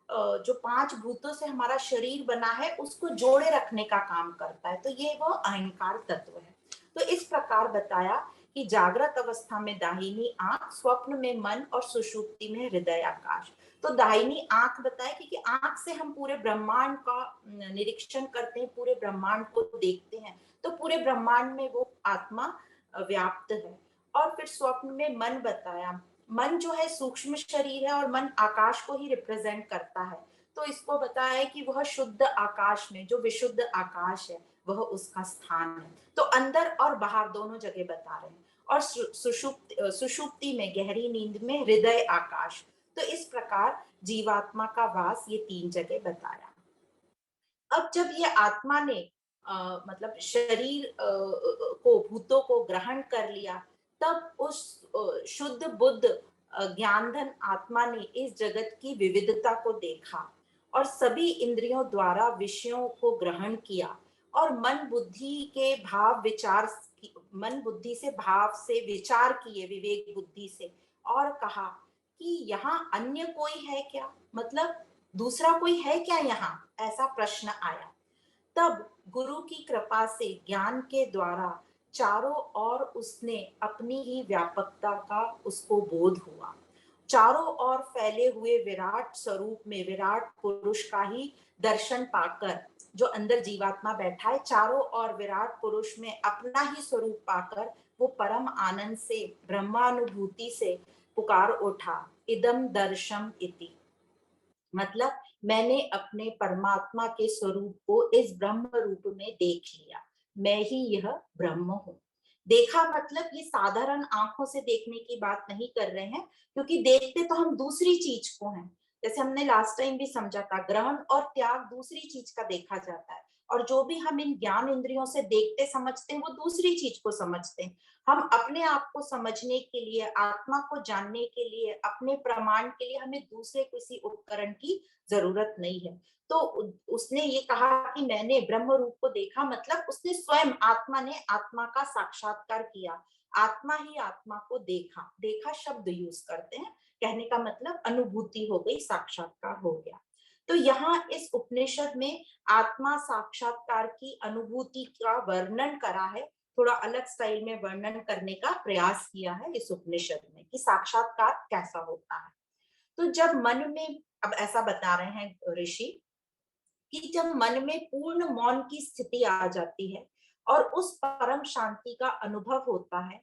जो 5 भूतों से हमारा शरीर बना है उसको जोड़े रखने का काम करता है। तो ये वो अहंकार तत्व है। तो इस प्रकार बताया कि जागृत अवस्था में दाहिनी आंख, स्वप्न में मन और सुषुप्ति में हृदय आकाश। तो दाहिनी आंख बताए क्योंकि आंख से हम पूरे ब्रह्मांड का निरीक्षण करते हैं, पूरे ब्रह्मांड को देखते हैं। तो पूरे ब्रह्मांड में वो आत्मा व्याप्त है। और फिर स्वप्न में मन बताया, मन जो है सूक्ष्म शरीर है और मन आकाश को ही रिप्रेजेंट करता है। तो इसको बताया कि वह शुद्ध आकाश में, जो विशुद्ध आकाश है, वह उसका स्थान है। तो अंदर और बाहर दोनों जगह बता रहे हैं। और सुषुप्ति में, गहरी नींद में हृदय आकाश। तो इस प्रकार जीवात्मा का वास ये 3 जगह बताया। अब जब ये आत्मा ने मतलब शरीर को, भूतों को ग्रहण कर लिया, तब उस शुद्ध बुद्ध ज्ञानधन आत्मा ने इस जगत की विविधता को देखा और सभी इंद्रियों द्वारा विषयों को ग्रहण किया और मन बुद्धि के भाव विचार मन बुद्धि से, भाव से विचार किए, विवेक बुद्धि से, और कहा कि यहाँ अन्य कोई है क्या, मतलब दूसरा कोई है क्या यहाँ, ऐसा प्रश्न आया। तब गुरु की कृपा से ज्ञान के द्वारा चारों ओर उसने अपनी ही व्यापकता का उसको बोध हुआ। चारों ओर फैले हुए विराट स्वरूप में विराट पुरुष का ही दर्शन पाकर, जो अंदर जीवात्मा बैठा है, चारों ओर विराट पुरुष में अपना ही स्वरूप पाकर वो परम आनंद से, ब्रह्मानुभूति से पुकार उठा, इदम दर्शम इति, मतलब मैंने अपने परमात्मा के स्वरूप को इस ब्रह्म रूप में देख लिया, मैं ही यह ब्रह्म हूँ। देखा मतलब ये साधारण आंखों से देखने की बात नहीं कर रहे हैं, क्योंकि देखते तो हम दूसरी चीज को हैं। जैसे हमने लास्ट टाइम भी समझा था, ग्रहण और त्याग दूसरी चीज का देखा जाता है, और जो भी हम इन ज्ञान इंद्रियों से देखते समझते हैं वो दूसरी चीज को समझते हैं। हम अपने आप को समझने के लिए, आत्मा को जानने के लिए, अपने प्रमाण के लिए हमें दूसरे किसी उपकरण की जरूरत नहीं है। तो उसने ये कहा कि मैंने ब्रह्म रूप को देखा, मतलब उसने स्वयं, आत्मा ने आत्मा का साक्षात्कार किया, आत्मा ही आत्मा को देखा। देखा शब्द यूज करते हैं, कहने का मतलब अनुभूति हो गई, साक्षात्कार हो गया। तो यहाँ इस उपनिषद में आत्मा साक्षात्कार की अनुभूति का वर्णन करा है, थोड़ा अलग स्टाइल में वर्णन करने का प्रयास किया है इस उपनिषद में कि साक्षात्कार कैसा होता है। तो जब मन में, अब ऐसा बता रहे हैं ऋषि, कि जब मन में पूर्ण मौन की स्थिति आ जाती है और उस परम शांति का अनुभव होता है,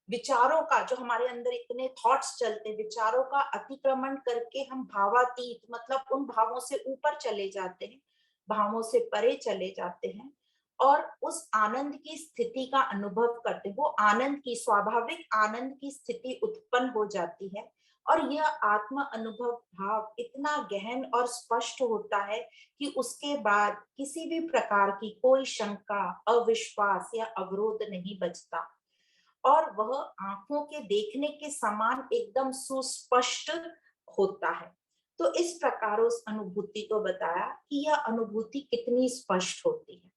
विचारों का, जो हमारे अंदर इतने थॉट्स चलते, विचारों का अतिक्रमण करके हम भावातीत, मतलब उन भावों से ऊपर चले जाते हैं, भावों से परे चले जाते हैं, और उस आनंद की स्थिति का अनुभव करते हैं। वो आनंद की, स्वाभाविक आनंद की स्थिति उत्पन्न हो जाती है, और यह आत्म अनुभव भाव इतना गहन और स्पष्ट होता है कि उसके बाद किसी भी प्रकार की कोई शंका, अविश्वास या अवरोध नहीं बचता, और वह आंखों के देखने के समान एकदम सुस्पष्ट होता है। तो इस प्रकार उस अनुभूति को बताया कि यह अनुभूति कितनी स्पष्ट होती है।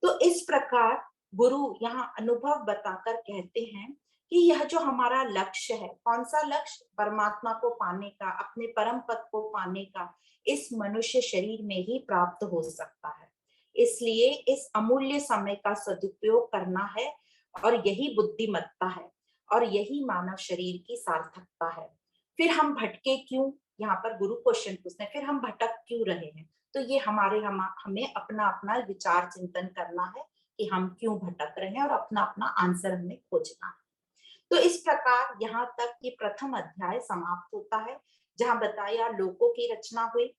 तो इस प्रकार गुरु यहाँ अनुभव बताकर कहते हैं कि यह जो हमारा लक्ष्य है, कौन सा लक्ष्य, परमात्मा को पाने का, अपने परम पद को पाने का, इस मनुष्य शरीर में ही प्राप्त हो सकता है। इसलिए इस अमूल्य समय का सदुपयोग करना है, और यही बुद्धिमत्ता है, और यही मानव शरीर की सार्थकता है। फिर हम भटके क्यों, यहाँ पर गुरु क्वेश्चन पूछते हैं, फिर हम भटक क्यों रहे हैं। तो ये हमें अपना अपना विचार चिंतन करना है कि हम क्यों भटक रहे हैं, और अपना अपना आंसर हमें खोजना है। तो इस प्रकार यहाँ तक ये प्रथम अध्याय समाप्त होता है, जहाँ बताया लोकों की रचना हुई,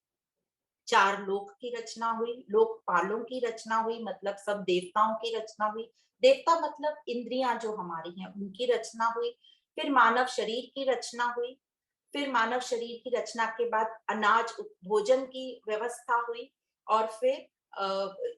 4 लोक की रचना हुई, लोकपालों की रचना हुई, मतलब सब देवताओं की रचना हुई, देवता मतलब इंद्रियां जो हमारी हैं उनकी रचना हुई, फिर मानव शरीर की रचना हुई, फिर मानव शरीर की रचना के बाद अनाज भोजन की व्यवस्था हुई, और फिर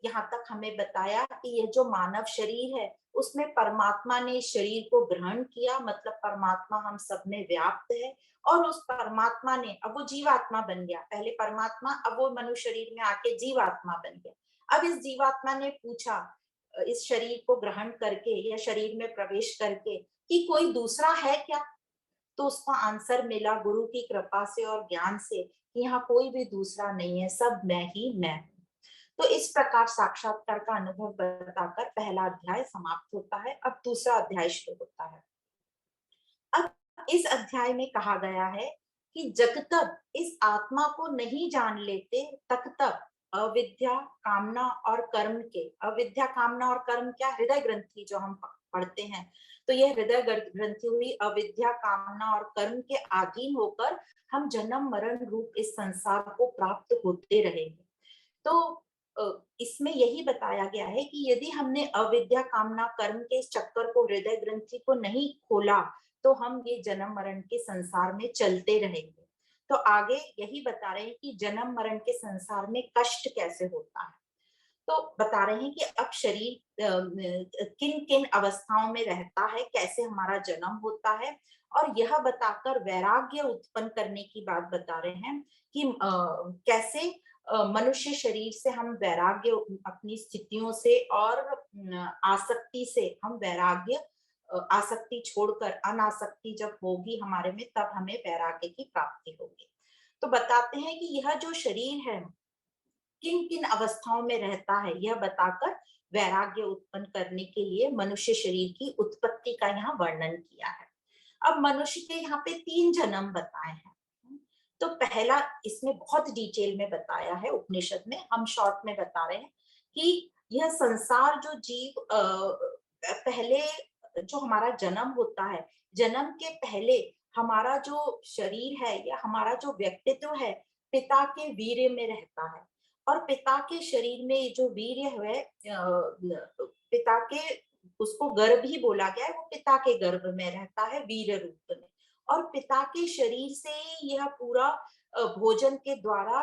यहाँ तक हमें बताया कि यह जो मानव शरीर है उसमें परमात्मा ने शरीर को ग्रहण किया, मतलब परमात्मा हम सब में व्याप्त है, और उस परमात्मा ने, अब वो जीवात्मा बन गया, पहले परमात्मा, अब वो मनुष्य शरीर में आके जीवात्मा बन गया। अब इस जीवात्मा ने पूछा इस शरीर को ग्रहण करके या शरीर में प्रवेश करके कि कोई दूसरा है क्या, तो उसका आंसर मिला गुरु की कृपा से और ज्ञान से कि यहाँ कोई भी दूसरा नहीं है, सब मैं ही मैं हूँ। तो इस प्रकार साक्षात्कार का अनुभव बताकर पहला अध्याय समाप्त होता है। अब दूसरा अध्याय शुरू होता है। अब इस अध्याय में कहा गया है कि जब तक इस आत्मा को नहीं जान लेते तब तक अविद्या, कामना और कर्म के, अविद्या, कामना और कर्म क्या, हृदय ग्रंथि जो हम पढ़ते हैं, तो यह हृदय ग्रंथि हुई अविद्या, कामना और कर्म के अधीन होकर हम जन्म मरण रूप इस संसार को प्राप्त होते रहेंगे। तो इसमें यही बताया गया है कि यदि हमने अविद्या, कामना, कर्म के इस चक्कर को, हृदय ग्रंथि को नहीं खोला, तो हम ये जन्म मरण के संसार में चलते रहेंगे। तो आगे यही बता रहे हैं कि जन्म मरण के संसार में कष्ट कैसे होता है। तो बता रहे हैं कि अब शरीर किन किन अवस्थाओं में रहता है, कैसे हमारा जन्म होता है, और यह बताकर वैराग्य उत्पन्न करने की बात बता रहे हैं कि कैसे मनुष्य शरीर से हम वैराग्य अपनी स्थितियों से और आसक्ति से हम वैराग्य, आसक्ति छोड़कर अनासक्ति जब होगी हमारे में, तब हमें वैराग्य की प्राप्ति होगी। तो बताते हैं कि यह जो शरीर है किन किन अवस्थाओं में रहता है, यह बताकर वैराग्य उत्पन्न करने के लिए मनुष्य शरीर की उत्पत्ति का यहाँ वर्णन किया है। अब मनुष्य के यहाँ पे 3 जन्म बताए हैं। तो पहला इसमें बहुत डिटेल में बताया है उपनिषद में, हम शॉर्ट में बता रहे हैं कि यह संसार जो जीव पहले जो हमारा जन्म होता है, जन्म के पहले हमारा जो शरीर है या हमारा जो व्यक्तित्व है पिता के वीर्य में रहता है। और पिता के शरीर में जो वीर्य है, पिता के, उसको गर्भ ही बोला गया है, वो पिता के गर्भ में रहता है वीर्य रूप में। और पिता के शरीर से यह पूरा भोजन के द्वारा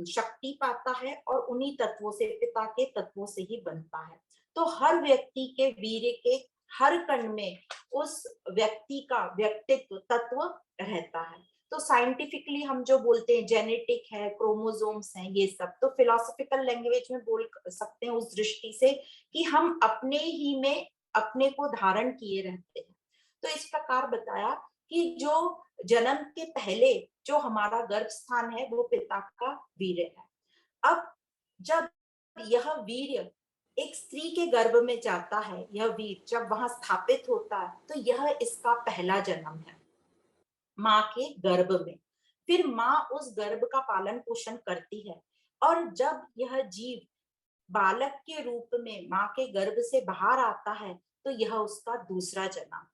शक्ति पाता है और उन्हीं तत्वों से, पिता के तत्वों से ही बनता है। तो हर व्यक्ति के वीर्य के हर कण में उस व्यक्ति का व्यक्तित्व तत्व रहता है। तो साइंटिफिकली हम जो बोलते हैं जेनेटिक है, क्रोमोसोम्स हैं, ये सब तो फिलोसॉफिकल लैंग्वेज में बोल सकते हैं उस दृष्टि से कि हम अपने ही में अपने को धारण किए रहते हैं। तो इस प्रकार बताया कि जो जन्म के पहले जो हमारा गर्भ स्थान है वो पिता का वीर्य है। अब जब यह वीर्य एक स्त्री के गर्भ में जाता है, यह वीर जब वहां स्थापित होता है तो यह इसका पहला जन्म है माँ के गर्भ में। फिर माँ उस गर्भ का पालन पोषण करती है और जब यह जीव बालक के रूप में माँ के गर्भ से बाहर आता है तो यह उसका दूसरा जन्म है।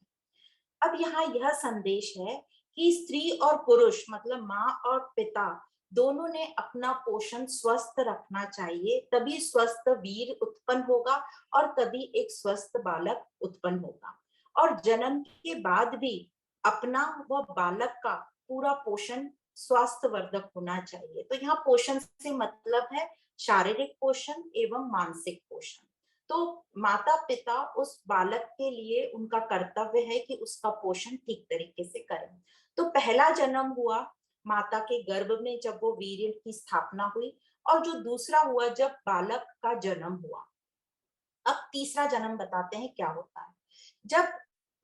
अब यहाँ यह संदेश है कि स्त्री और पुरुष मतलब माँ और पिता दोनों ने अपना पोषण स्वस्थ रखना चाहिए, तभी स्वस्थ वीर उत्पन्न होगा और तभी एक स्वस्थ बालक उत्पन्न होगा। और जन्म के बाद भी अपना व बालक का पूरा पोषण स्वास्थ्यवर्धक होना चाहिए। तो यहाँ पोषण से मतलब है शारीरिक पोषण एवं मानसिक पोषण। तो माता पिता उस बालक के लिए उनका कर्तव्य है कि उसका पोषण ठीक तरीके से करें। तो पहला जन्म हुआ माता के गर्भ में जब वो वीर्य की स्थापना हुई, और जो दूसरा हुआ जब बालक का जन्म हुआ। अब तीसरा जन्म बताते हैं क्या होता है। जब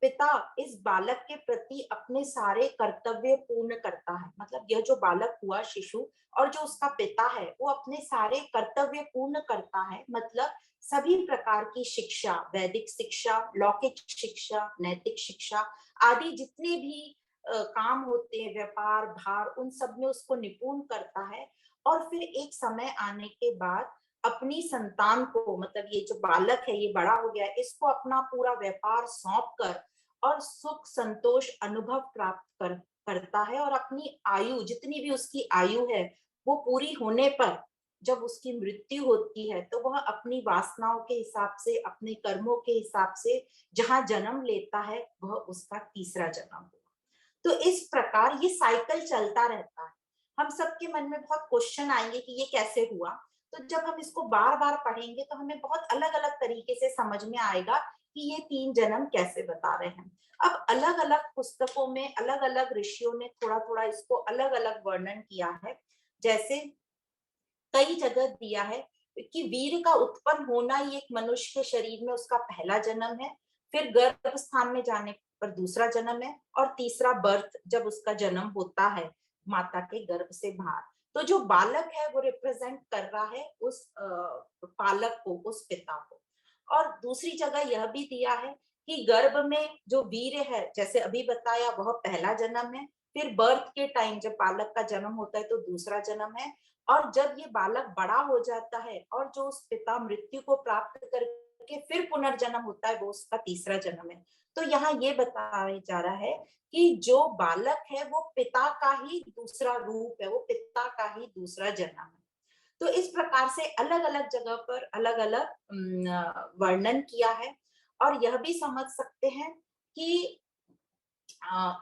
पिता इस बालक के प्रति अपने सारे कर्तव्य पूर्ण करता है, मतलब यह जो बालक हुआ शिशु और जो उसका पिता है वो अपने सारे कर्तव्य पूर्ण करता है, मतलब सभी प्रकार की शिक्षा, वैदिक शिक्षा, लौकिक शिक्षा, नैतिक शिक्षा आदि जितने भी काम होते हैं, व्यापार भार, उन सब में उसको निपुण करता है। और फिर एक समय आने के बाद अपनी संतान को, मतलब ये जो बालक है ये बड़ा हो गया है, इसको अपना पूरा व्यापार सौंप कर और सुख संतोष अनुभव करता है। और अपनी आयु जितनी भी उसकी आयु है वो पूरी होने पर जब उसकी मृत्यु होती है तो वह अपनी वासनाओं के हिसाब से, अपने कर्मों के हिसाब से जहां जन्म लेता है वह उसका तीसरा जन्म हुआ। तो इस प्रकार ये साइकिल चलता रहता है। हम सबके मन में बहुत क्वेश्चन आएंगे कि ये कैसे हुआ। तो जब हम इसको बार बार पढ़ेंगे तो हमें बहुत अलग अलग तरीके से समझ में आएगा कि ये 3 जन्म कैसे बता रहे हैं। अब अलग अलग पुस्तकों में अलग अलग ऋषियों ने थोड़ा थोड़ा इसको अलग अलग वर्णन किया है। जैसे कई जगह दिया है कि वीर का उत्पन्न होना ही एक मनुष्य के शरीर में उसका पहला जन्म है, फिर गर्भ स्थान में जाने पर दूसरा जन्म है, और तीसरा बर्थ जब उसका जन्म होता है माता के गर्भ से बाहर। तो जो बालक है वो रिप्रेजेंट कर रहा है उस पालक को, उस पिता को। और दूसरी जगह यह भी दिया है कि गर्भ में जो वीर है, जैसे अभी बताया, वह पहला जन्म है। फिर बर्थ के टाइम जब बालक का जन्म होता है तो दूसरा जन्म है। और जब ये बालक बड़ा हो जाता है और जो उस पिता मृत्यु को प्राप्त करके फिर पुनर्जन्म होता है वो उसका तीसरा जन्म है। तो यहाँ ये बताया जा रहा है कि जो बालक है वो पिता का ही दूसरा रूप है, वो पिता का ही दूसरा जन्म है। तो इस प्रकार से अलग अलग जगह पर अलग अलग वर्णन किया है। और यह भी समझ सकते हैं कि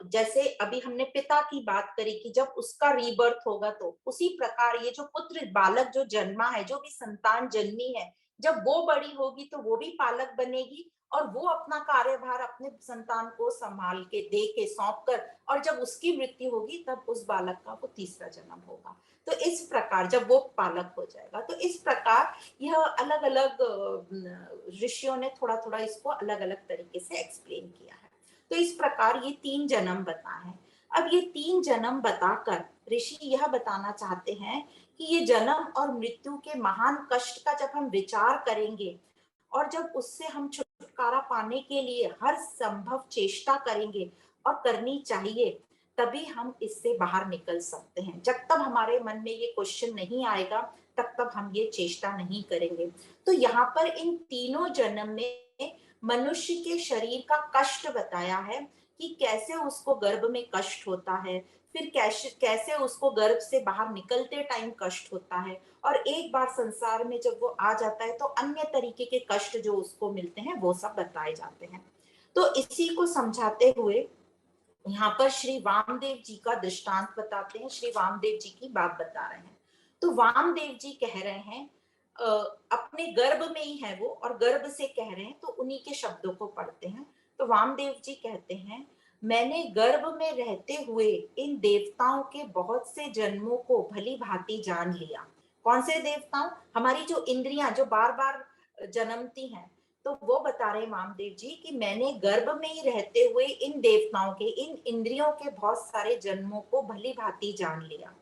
जैसे अभी हमने पिता की बात करी कि जब उसका रीबर्थ होगा तो उसी प्रकार ये जो पुत्र बालक जो जन्मा है, जो भी संतान जन्मी है, जब वो बड़ी होगी तो वो भी पालक बनेगी और वो अपना कार्यभार अपने संतान को संभाल के दे के सौंप कर, और जब उसकी मृत्यु होगी तब उस बालक का वो तीसरा जन्म होगा। तो इस प्रकार जब वो पालक हो जाएगा, तो इस प्रकार यह अलग अलग ऋषियों ने थोड़ा थोड़ा इसको अलग अलग तरीके से एक्सप्लेन किया है। तो इस प्रकार ये 3 जन्म बताए हैं। अब ये 3 जन्म बताकर ऋषि यह बताना चाहते हैं कि ये जन्म और मृत्यु के महान कष्ट का जब हम विचार करेंगे और जब उससे हम छुटकारा पाने के लिए हर संभव चेष्टा करेंगे और करनी चाहिए, तभी हम इससे बाहर निकल सकते हैं। जब तक हमारे मन में ये क्वेश्चन नहीं आएगा, तब तक हम ये चेष्टा नहीं करेंगे। तो यहाँ पर इन तीनों जन्म में मनुष्य के शरीर का कष्ट बताया है कि कैसे उसको गर्भ में कष्ट होता है, फिर कैसे कैसे उसको गर्भ से बाहर निकलते टाइम कष्ट होता है, और एक बार संसार में जब वो आ जाता है तो अन्य तरीके के कष्ट जो उसको मिलते हैं वो सब बताए जाते हैं। तो इसी को समझाते हुए यहाँ पर श्री वामदेव जी का दृष्टांत बताते हैं, श्री वामदेव जी की बात बता रहे हैं। तो वामदेव जी कह रहे हैं, अपने गर्भ में ही है वो और गर्भ से कह रहे हैं, तो उन्हीं के शब्दों को पढ़ते हैं। तो वामदेव जी कहते हैं, मैंने गर्भ में रहते हुए इन देवताओं के बहुत से जन्मों को भली भांति जान लिया। कौन से देवताओं? हमारी जो इंद्रियां जो बार बार जन्मती हैं, तो वो बता रहे वामदेव जी कि मैंने गर्भ में ही रहते हुए इन देवताओं के, इन इंद्रियों के बहुत सारे जन्मों को भली भांति जान लिया।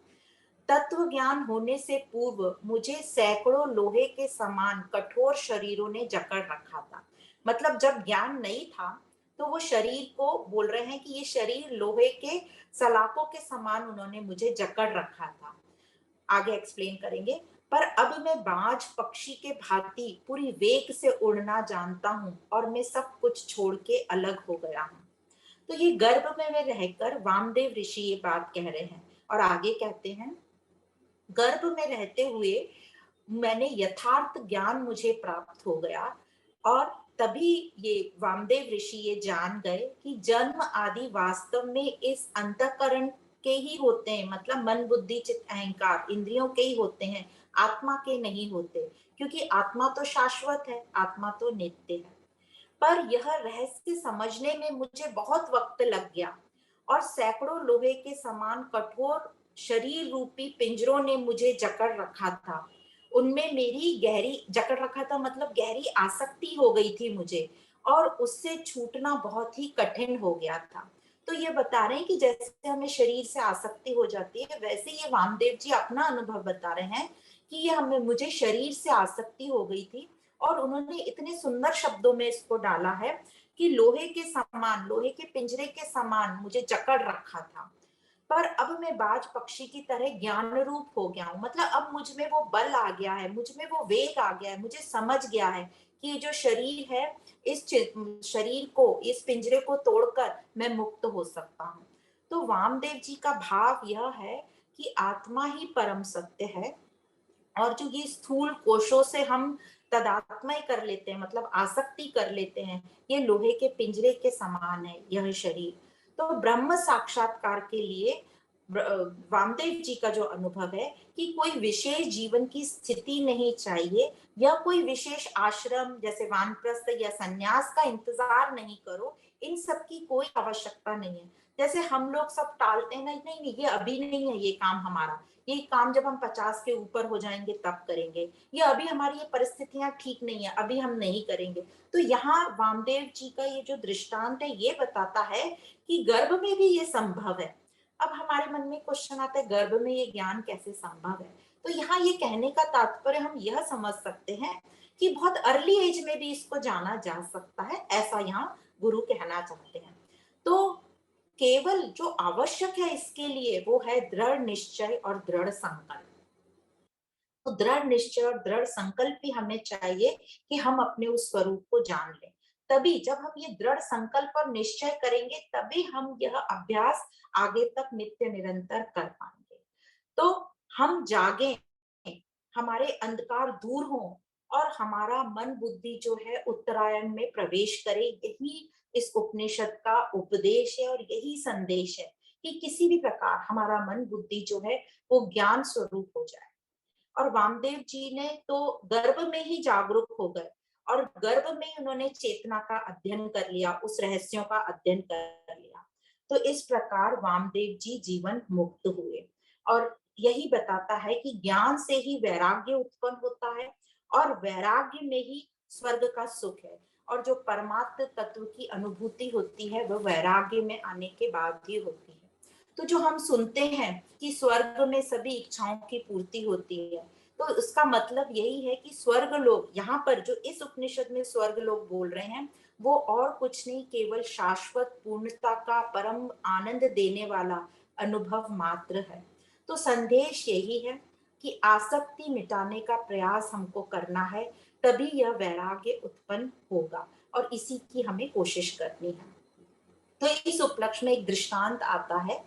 तत्व ज्ञान होने से पूर्व मुझे सैकड़ों लोहे के समान कठोर शरीरों ने जकड़ रखा था। मतलब जब ज्ञान नहीं था तो वो शरीर को बोल रहे हैं कि ये शरीर लोहे के सलाखों के समान उन्होंने मुझे जकड़ रखा था। आगे एक्सप्लेन करेंगे। पर अब मैं बाज पक्षी के भांति पूरी वेग से उड़ना जानता हूँ और मैं सब कुछ छोड़ के अलग हो गया हूँ। तो ये गर्भ में रहकर वामदेव ऋषि ये बात कह रहे हैं और आगे कहते हैं, गर्भ में रहते हुए मैंने यथार्थ ज्ञान मुझे प्राप्त हो गया, और तभी ये वामदेव ऋषि ये जान गए कि जन्म आदि वास्तव में इस अंतःकरण के ही होते हैं, मतलब मन बुद्धि चित्त अहंकार इंद्रियों के ही होते हैं, आत्मा के नहीं होते। क्योंकि आत्मा तो शाश्वत है, आत्मा तो नित्य है। पर यह रहस्य समझने में मुझे बहुत वक्त लग गया और सैकड़ों लोहे के समान कठोर शरीर रूपी पिंजरों ने मुझे जकड़ रखा था। उनमें मेरी गहरी जकड़ रखा था मतलब गहरी आसक्ति हो गई थी मुझे, और उससे छूटना बहुत ही कठिन हो गया था। तो ये बता रहे हैं कि जैसे हमें शरीर से आसक्ति हो जाती है, वैसे ये वामदेव जी अपना अनुभव बता रहे हैं कि ये हमें मुझे शरीर से आसक्ति हो गई थी, और उन्होंने इतने सुंदर शब्दों में इसको डाला है कि लोहे के समान, लोहे के पिंजरे के समान मुझे जकड़ रखा था। पर अब मैं बाज पक्षी की तरह ज्ञान रूप हो गया हूँ, मतलब अब मुझ में वो बल आ गया है, मुझ में वो वेग आ गया है, मुझे समझ गया है कि ये जो शरीर है, इस शरीर को, इस पिंजरे को तोड़कर मैं मुक्त हो सकता हूँ। तो वामदेव जी का भाव यह है कि आत्मा ही परम सत्य है, और जो ये स्थूल कोशों से हम तदात्मय कर लेते हैं, मतलब आसक्ति कर लेते हैं, ये लोहे के पिंजरे के समान है यह शरीर। तो ब्रह्म साक्षात्कार के लिए वामदेव जी का जो अनुभव है कि कोई विशेष जीवन की स्थिति नहीं चाहिए, या कोई विशेष आश्रम जैसे वानप्रस्थ या सन्यास का इंतजार नहीं करो, इन सब की कोई आवश्यकता नहीं है। जैसे हम लोग सब टालते हैं, नहीं नहीं नहीं, ये अभी नहीं है ये काम हमारा, ये काम जब हम 50 के ऊपर हो जाएंगे तब करेंगे, ये अभी हमारी ये परिस्थितियां ठीक नहीं है, अभी हम नहीं करेंगे। तो यहाँ वामदेव जी का ये जो दृष्टांत है ये बताता है कि गर्भ में भी ये संभव है। अब हमारे मन में क्वेश्चन आता है, गर्भ में ये ज्ञान कैसे संभव है? तो यहाँ ये कहने का तात्पर्य हम यह समझ सकते हैं कि बहुत अर्ली एज में भी इसको जाना जा सकता है, ऐसा यहाँ गुरु कहना चाहते हैं। तो केवल जो आवश्यक है इसके लिए वो है दृढ़ निश्चय और दृढ़ संकल्प। तो दृढ़ निश्चय और दृढ़ संकल्प भी हमें चाहिए कि हम अपने उस स्वरूप को जान लें। तभी जब हम ये दृढ़ संकल्प और निश्चय करेंगे, तभी हम यह अभ्यास आगे तक नित्य निरंतर कर पाएंगे। तो हम जागे, हमारे अंधकार दूर हो, और हमारा मन बुद्धि जो है उत्तरायण में प्रवेश करे, यही इस उपनिषद का उपदेश है और यही संदेश है कि किसी भी प्रकार हमारा मन बुद्धि जो है वो ज्ञान स्वरूप हो जाए। और वामदेव जी ने तो गर्भ में ही जागरूक हो गए और गर्भ में उन्होंने चेतना का अध्ययन कर लिया, उस रहस्यों का अध्ययन कर लिया। तो इस प्रकार वामदेव जी जीवन मुक्त हुए। और यही बताता है कि ज्ञान से ही वैराग्य उत्पन्न होता है और वैराग्य में ही स्वर्ग का सुख है। और जो परमात्म तत्व की अनुभूति होती है वह वैराग्य में आने के बाद ही होती है। तो जो हम सुनते हैं कि स्वर्ग में सभी इच्छाओं की पूर्ति होती है, तो उसका मतलब यही है कि स्वर्ग लोग, यहाँ पर जो इस उपनिषद में स्वर्ग लोग बोल रहे हैं, वो और कुछ नहीं, केवल शाश्वत पूर्णता का परम आनंद देने वाला अनुभव मात्र है। तो संदेश यही है कि आसक्ति मिटाने का प्रयास हमको करना है, तभी यह वैराग्य उत्पन्न होगा और इसी की हमें कोशिश करनी है। तो इस उपलक्ष्य में एक दृष्टांत आता है,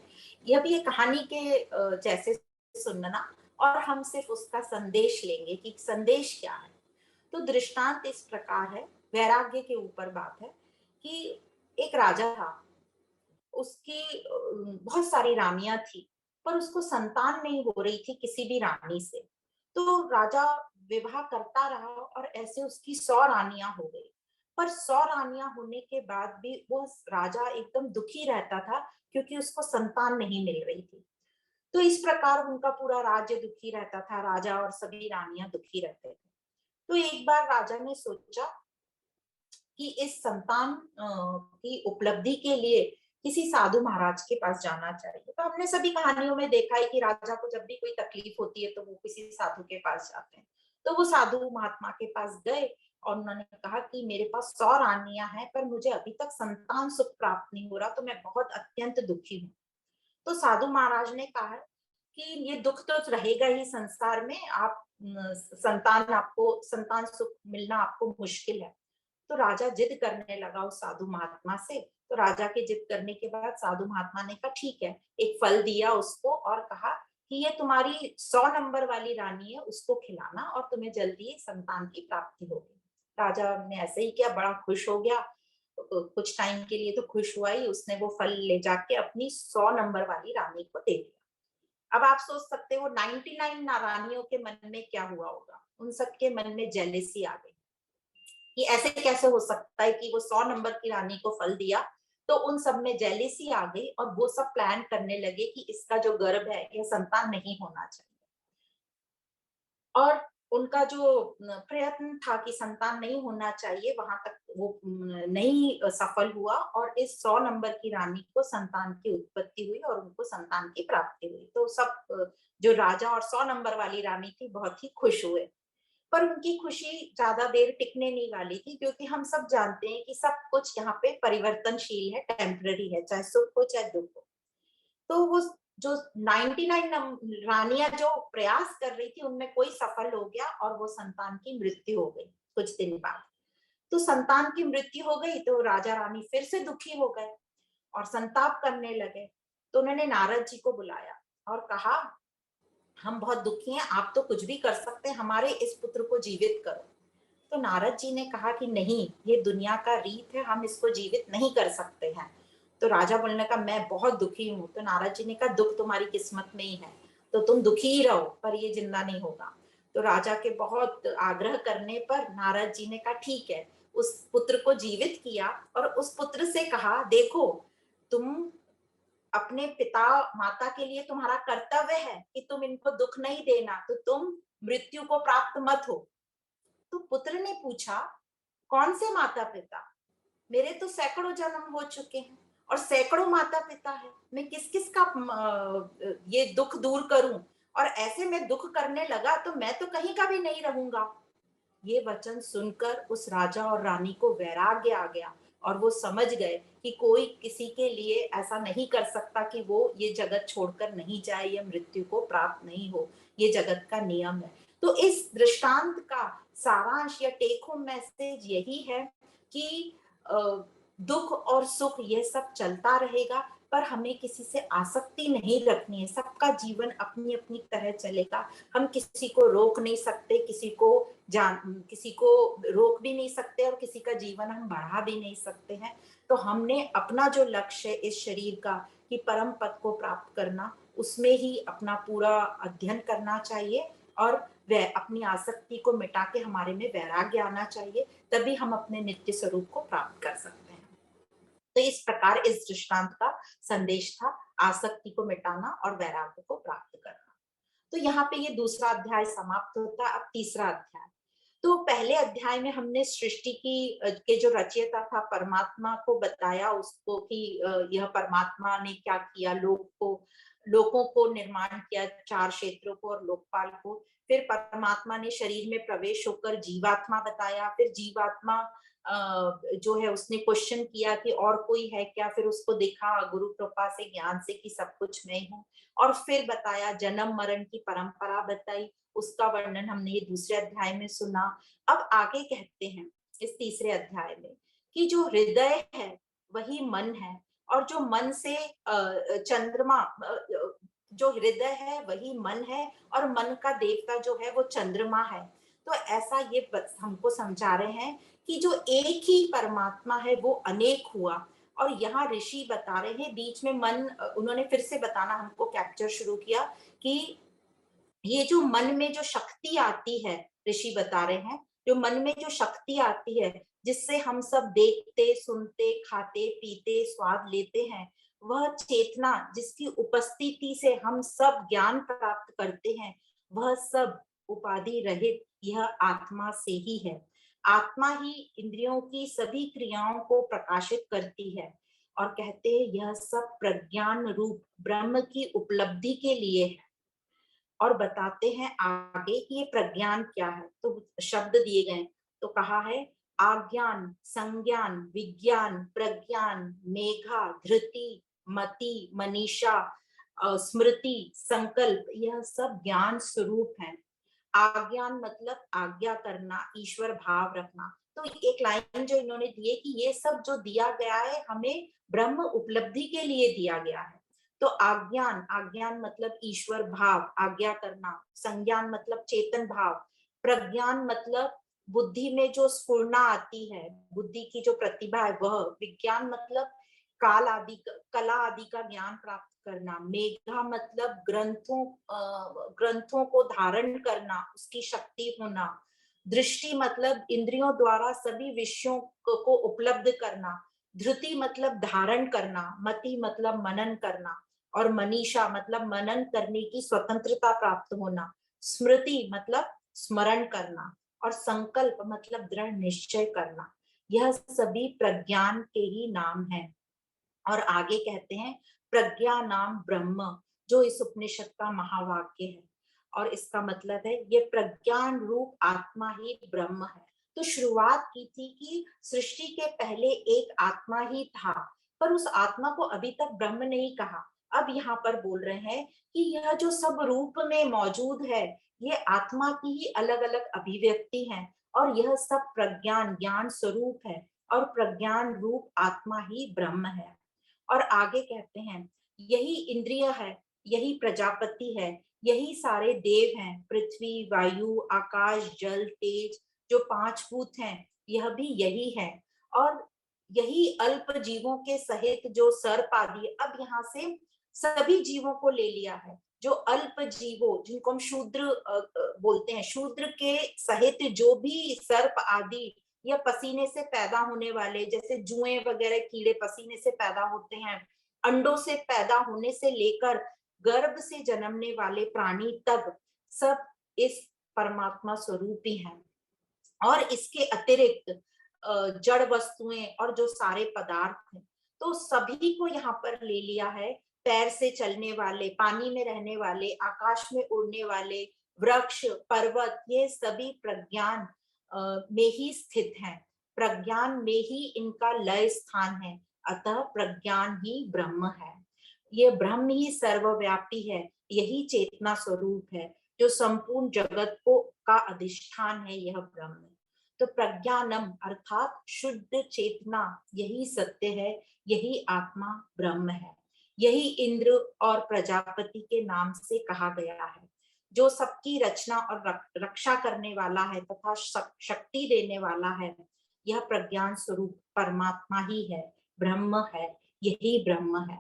यह भी एक कहानी के जैसे सुनना, और हम सिर्फ उसका संदेश लेंगे कि संदेश क्या है। तो दृष्टांत इस प्रकार है, वैराग्य के ऊपर बात है कि एक राजा था, उसकी बहुत सारी रानियां थी, पर उसको संतान नहीं हो रही थी किसी भी रानी से। तो राजा विवाह करता रहा और ऐसे उसकी 100 रानियां हो गई। पर 100 रानियां होने के बाद भी वो राजा एकदम दुखी रहता था, क्योंकि उसको संतान नहीं मिल रही थी। तो इस प्रकार उनका पूरा राज्य दुखी रहता था, राजा और सभी रानियां दुखी रहते थे। तो एक बार राजा ने सोचा कि इस संतान की उपलब्धि के लिए किसी साधु महाराज के पास जाना चाहिए। तो हमने सभी कहानियों में देखा है कि राजा को जब भी कोई तकलीफ होती है तो वो किसी साधु के पास जाते हैं। तो वो साधु महात्मा के पास गए और उन्होंने कहा कि मेरे पास 100 रानियां हैं, पर मुझे अभी तक संतान सुख प्राप्त नहीं हो रहा, तो मैं बहुत अत्यंत दुखी हूँ। तो साधु महाराज ने कहा कि ये दुख तो रहेगा ही संसार में, आप संतान सुख मिलना आपको मुश्किल है। तो राजा जिद करने लगा उस साधु महात्मा से। तो राजा के जिद करने के बाद साधु महात्मा ने कहा ठीक है, एक फल दिया उसको और कहा कि ये तुम्हारी 100 नंबर वाली रानी है, उसको खिलाना और तुम्हें जल्दी संतान की प्राप्ति होगी। राजा ने ऐसे ही किया, बड़ा खुश हो गया। तो कुछ टाइम के लिए तो खुश हुआ ही, उसने वो फल ले जाके अपनी 100 नंबर वाली रानी को दे दिया। अब आप सोच सकते हो 99 रानियों के मन में क्या हुआ होगा। उन सबके मन में जेलेसी आ गई कि ऐसे कैसे हो सकता है कि वो 100 नंबर की रानी को फल दिया। तो उन सब में जेलेसी आ गई और वो सब प्लान करने लगे कि इसका जो गर्भ है यह संतान नहीं होना चाहिए। और उनका जो प्रयत्न था कि संतान नहीं होना चाहिए, वहां तक वो नहीं सफल हुआ और इस 100 नंबर की रानी को संतान की उत्पत्ति हुई और उनको संतान की प्राप्ति हुई। तो सब जो राजा और 100 नंबर वाली रानी थी बहुत ही खुश हुए। पर उनकी खुशी ज्यादा देर टिकने नहीं वाली थी, क्योंकि हम सब जानते हैं कि सब कुछ यहाँ पे परिवर्तनशील है, टेम्पररी है, चाहे सुख हो चाहे दुख हो। तो वो जो 99 रानियां जो प्रयास कर रही थी उनमें कोई सफल हो गया और वो संतान की मृत्यु हो गई कुछ दिन बाद। तो संतान की मृत्यु हो गई तो राजा रानी फिर से दुखी हो गए और संताप करने लगे। तो उन्होंने नारद जी को बुलाया और कहा हम बहुत दुखी हैं, आप तो कुछ भी कर सकते हैं, हमारे इस पुत्र को जीवित करो। तो नारद जी ने कहा कि नहीं, ये दुनिया का रीत है, हम इसको जीवित नहीं कर सकते हैं। तो राजा बोलने का मैं बहुत दुखी हूँ। तो नारद जी ने कहा दुख तुम्हारी किस्मत में ही है, तो तुम दुखी ही रहो, पर ये जिंदा नहीं होगा। तो राजा के बहुत आग्रह करने पर नारद जी ने कहा ठीक है, उस पुत्र को जीवित किया और उस पुत्र से कहा देखो, तुम अपने पिता माता के लिए तुम्हारा कर्तव्य है कि तुम इनको दुख नहीं देना, तो तुम मृत्यु को प्राप्त मत हो। तो पुत्र ने पूछा कौन से माता पिता, मेरे तो सैकड़ों जन्म हो चुके हैं और सैकड़ों माता पिता है, मैं किस किस का ये दुख दूर करूं, और ऐसे में दुख करने लगा तो मैं तो कहीं का भी नहीं रहूंगा। ये वचन सुनकर उस राजा और रानी को वैराग्य आ गया और वो समझ गए कि कोई किसी के लिए ऐसा नहीं कर सकता कि वो ये जगत छोड़कर नहीं जाए या मृत्यु को प्राप्त नहीं हो, ये जगत का नियम है। तो इस दृष्टांत का सारांश या टेक होम मैसेज यही है कि दुख और सुख ये सब चलता रहेगा, पर हमें किसी से आसक्ति नहीं रखनी है। सबका जीवन अपनी अपनी तरह चलेगा, हम किसी को रोक नहीं सकते, किसी को रोक भी नहीं सकते और किसी का जीवन हम बढ़ा भी नहीं सकते हैं। तो हमने अपना जो लक्ष्य है इस शरीर का कि परम पद को प्राप्त करना, उसमें ही अपना पूरा अध्ययन करना चाहिए और वह अपनी आसक्ति को मिटा के हमारे में वैराग्य आना चाहिए, तभी हम अपने नित्य स्वरूप को प्राप्त कर सकते हैं। तो इस प्रकार इस दृष्टांत का संदेश था आसक्ति को मिटाना और वैराग्य को प्राप्त करना। तो यहाँ पे ये दूसरा अध्याय समाप्त होता है। अब तीसरा अध्याय। तो पहले अध्याय में हमने सृष्टि की के जो रचयिता था परमात्मा को बताया उसको कि यह परमात्मा ने क्या किया, लोकों को निर्माण किया, 4 क्षेत्रों को और लोकपाल को। फिर परमात्मा ने शरीर में प्रवेश होकर जीवात्मा बताया। फिर जीवात्मा जो है उसने क्वेश्चन किया कि और कोई है क्या, फिर उसको देखा गुरु कृपा से ज्ञान से कि सब कुछ मैं हूँ। और फिर बताया जन्म मरण की परंपरा बताई, उसका वर्णन हमने ये दूसरे अध्याय में सुना। अब आगे कहते हैं इस तीसरे अध्याय में कि जो हृदय है वही मन है, और जो मन से चंद्रमा, जो हृदय है वही मन है, और मन का देवता जो है वो चंद्रमा है। तो ऐसा ये हमको समझा रहे हैं कि जो एक ही परमात्मा है वो अनेक हुआ। और यहाँ ऋषि बता रहे हैं, बीच में मन उन्होंने फिर से बताना हमको कैप्चर शुरू किया कि ये जो मन में जो शक्ति आती है, ऋषि बता रहे हैं जो मन में जो शक्ति आती है जिससे हम सब देखते सुनते खाते पीते स्वाद लेते हैं, वह चेतना जिसकी उपस्थिति से हम सब ज्ञान प्राप्त करते हैं, वह सब उपाधि रहित यह आत्मा से ही है। आत्मा ही इंद्रियों की सभी क्रियाओं को प्रकाशित करती है। और कहते हैं यह सब प्रज्ञान रूप ब्रह्म की उपलब्धि के लिए है। और बताते हैं आगे कि ये प्रज्ञान क्या है। तो शब्द दिए गए, तो कहा है आज्ञान, संज्ञान, विज्ञान, प्रज्ञान, मेघा, धृति, मति, मनीषा, स्मृति, संकल्प, यह सब ज्ञान स्वरूप है। आज्ञान मतलब आज्ञा करना, ईश्वर भाव रखना। तो एक लाइन जो इन्होंने दी है कि ये सब जो दिया गया है हमें ब्रह्म उपलब्धि के लिए दिया गया है। तो आज्ञान, आज्ञान मतलब ईश्वर भाव, आज्ञा करना। संज्ञान मतलब चेतन भाव। प्रज्ञान मतलब बुद्धि में जो स्फुरना आती है, बुद्धि की जो प्रतिभा है वह। विज्ञान मतलब काल आदि, कला आदि का ज्ञान प्राप्त करना। मेघा मतलब ग्रंथों को धारण करना, उसकी शक्ति होना। दृष्टि मतलब इंद्रियों द्वारा सभी विषयों को उपलब्ध करना। धृति मतलब धारण करना। मति मतलब मनन करना। और मनीषा मतलब मनन करने की स्वतंत्रता प्राप्त होना। स्मृति मतलब स्मरण करना। और संकल्प मतलब दृढ़ निश्चय करना। यह सभी प्रज्ञान के ही नाम है। और आगे कहते हैं प्रज्ञा नाम ब्रह्म, जो इस उपनिषद का महावाक्य है। और इसका मतलब है ये प्रज्ञान रूप आत्मा ही ब्रह्म है। तो शुरुआत की थी कि सृष्टि के पहले एक आत्मा ही था, पर उस आत्मा को अभी तक ब्रह्म नहीं कहा। अब यहाँ पर बोल रहे हैं कि यह जो सब रूप में मौजूद है, ये आत्मा की ही अलग अलग अभिव्यक्ति है, और यह सब प्रज्ञान ज्ञान स्वरूप है, और प्रज्ञान रूप आत्मा ही ब्रह्म है। और आगे कहते हैं यही इंद्रिय है, यही प्रजापति है, यही सारे देव हैं, पृथ्वी वायु आकाश जल तेज, जो 5 भूत हैं यह भी यही है। और यही अल्प जीवों के सहित जो सर्प आदि, अब यहाँ से सभी जीवों को ले लिया है। जो अल्प जीवों जिनको हम शूद्र बोलते हैं, शूद्र के सहित जो भी सर्प आदि या पसीने से पैदा होने वाले, जैसे जुएं वगैरह कीड़े पसीने से पैदा होते हैं, अंडों से पैदा होने से लेकर गर्भ से जन्मने वाले प्राणी तक सब इस परमात्मा स्वरूप ही हैं। और इसके अतिरिक्त जड़ वस्तुएं और जो सारे पदार्थ हैं, तो सभी को यहाँ पर ले लिया है। पैर से चलने वाले, पानी में रहने वाले, आकाश में उड़ने वाले, वृक्ष पर्वत, ये सभी प्रज्ञान में ही स्थित हैं। प्रज्ञान में ही इनका लय स्थान है। अतः प्रज्ञान ही ब्रह्म है। ये ब्रह्म ही सर्वव्यापी है, यही चेतना स्वरूप है, जो संपूर्ण जगत को का अधिष्ठान है, यह ब्रह्म है। तो प्रज्ञानम अर्थात शुद्ध चेतना, यही सत्य है, यही आत्मा ब्रह्म है। यही इंद्र और प्रजापति के नाम से कहा गया है। जो सबकी रचना और रक्षा करने वाला है तथा शक्ति देने वाला है, यह प्रज्ञान स्वरूप परमात्मा ही है, ब्रह्म है, यही ब्रह्म है।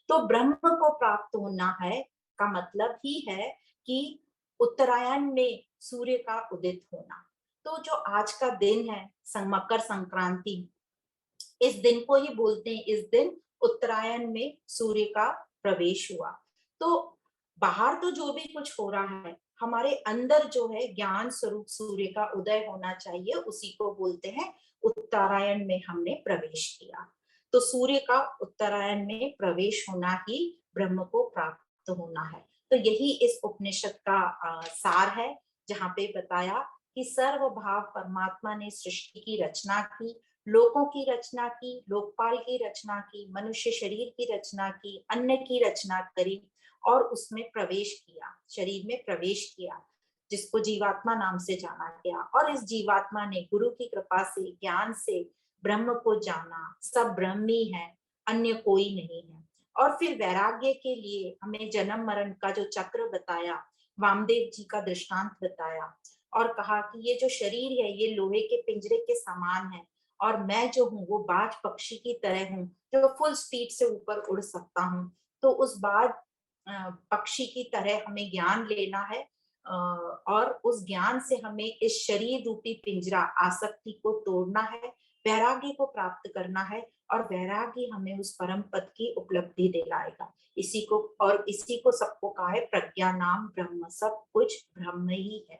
तो ब्रह्म को प्राप्त होना है का मतलब ही है कि उत्तरायण में सूर्य का उदित होना। तो जो आज का दिन है मकर संक्रांति, इस दिन को ही बोलते हैं, इस दिन उत्तरायण में सूर्य का प्रवेश हुआ। तो बाहर तो जो भी कुछ हो रहा है, हमारे अंदर जो है ज्ञान स्वरूप सूर्य का उदय होना चाहिए, उसी को बोलते हैं उत्तरायण में हमने प्रवेश किया। तो सूर्य का उत्तरायण में प्रवेश होना ही ब्रह्म को प्राप्त होना है। तो यही इस उपनिषद का सार है, जहाँ पे बताया कि सर्वभाव परमात्मा ने सृष्टि की रचना की, लोकों की रचना की, लोकपाल की रचना की, मनुष्य शरीर की रचना की, अन्न की रचना करी और उसमें प्रवेश किया, शरीर में प्रवेश किया, जिसको जीवात्मा नाम से जाना गया। और इस जीवात्मा ने गुरु की कृपा से, ज्ञान से ब्रह्म को जाना, सब ब्रह्म ही है, अन्य कोई नहीं है। और फिर वैराग्य के लिए हमें जन्म मरण का जो चक्र बताया, वामदेव जी का दृष्टांत बताया और कहा कि ये जो शरीर है ये लोहे के पिंजरे के समान है, और मैं जो हूँ वो बाज पक्षी की तरह हूँ, जो फुल स्पीड से ऊपर उड़ सकता हूँ। तो उस बाज पक्षी की तरह हमें ज्ञान लेना है, और उस ज्ञान से हमें इस शरीर रूपी पिंजरा आसक्ति को तोड़ना है, वैराग्य को प्राप्त करना है, और वैराग्य हमें उस परम पद की उपलब्धि दिलाएगा। इसी को, और इसी को सबको कहा है प्रज्ञा नाम ब्रह्म, सब कुछ ब्रह्म ही है।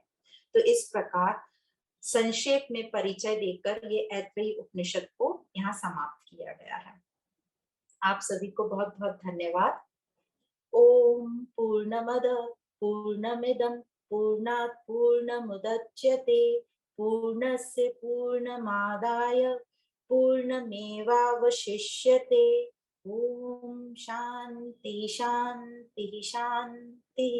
तो इस प्रकार संक्षेप में परिचय देकर ये ऐत्रेयी उपनिषद को यहाँ समाप्त किया गया है। आप सभी को बहुत बहुत धन्यवाद। ओम पूर्णमद पूर्णमिदं पूर्णात् पूर्णमुदच्यते पूर्णस्य पूर्णमादाय पूर्णमेवावशिष्यते। ओम शांति शांति शांति।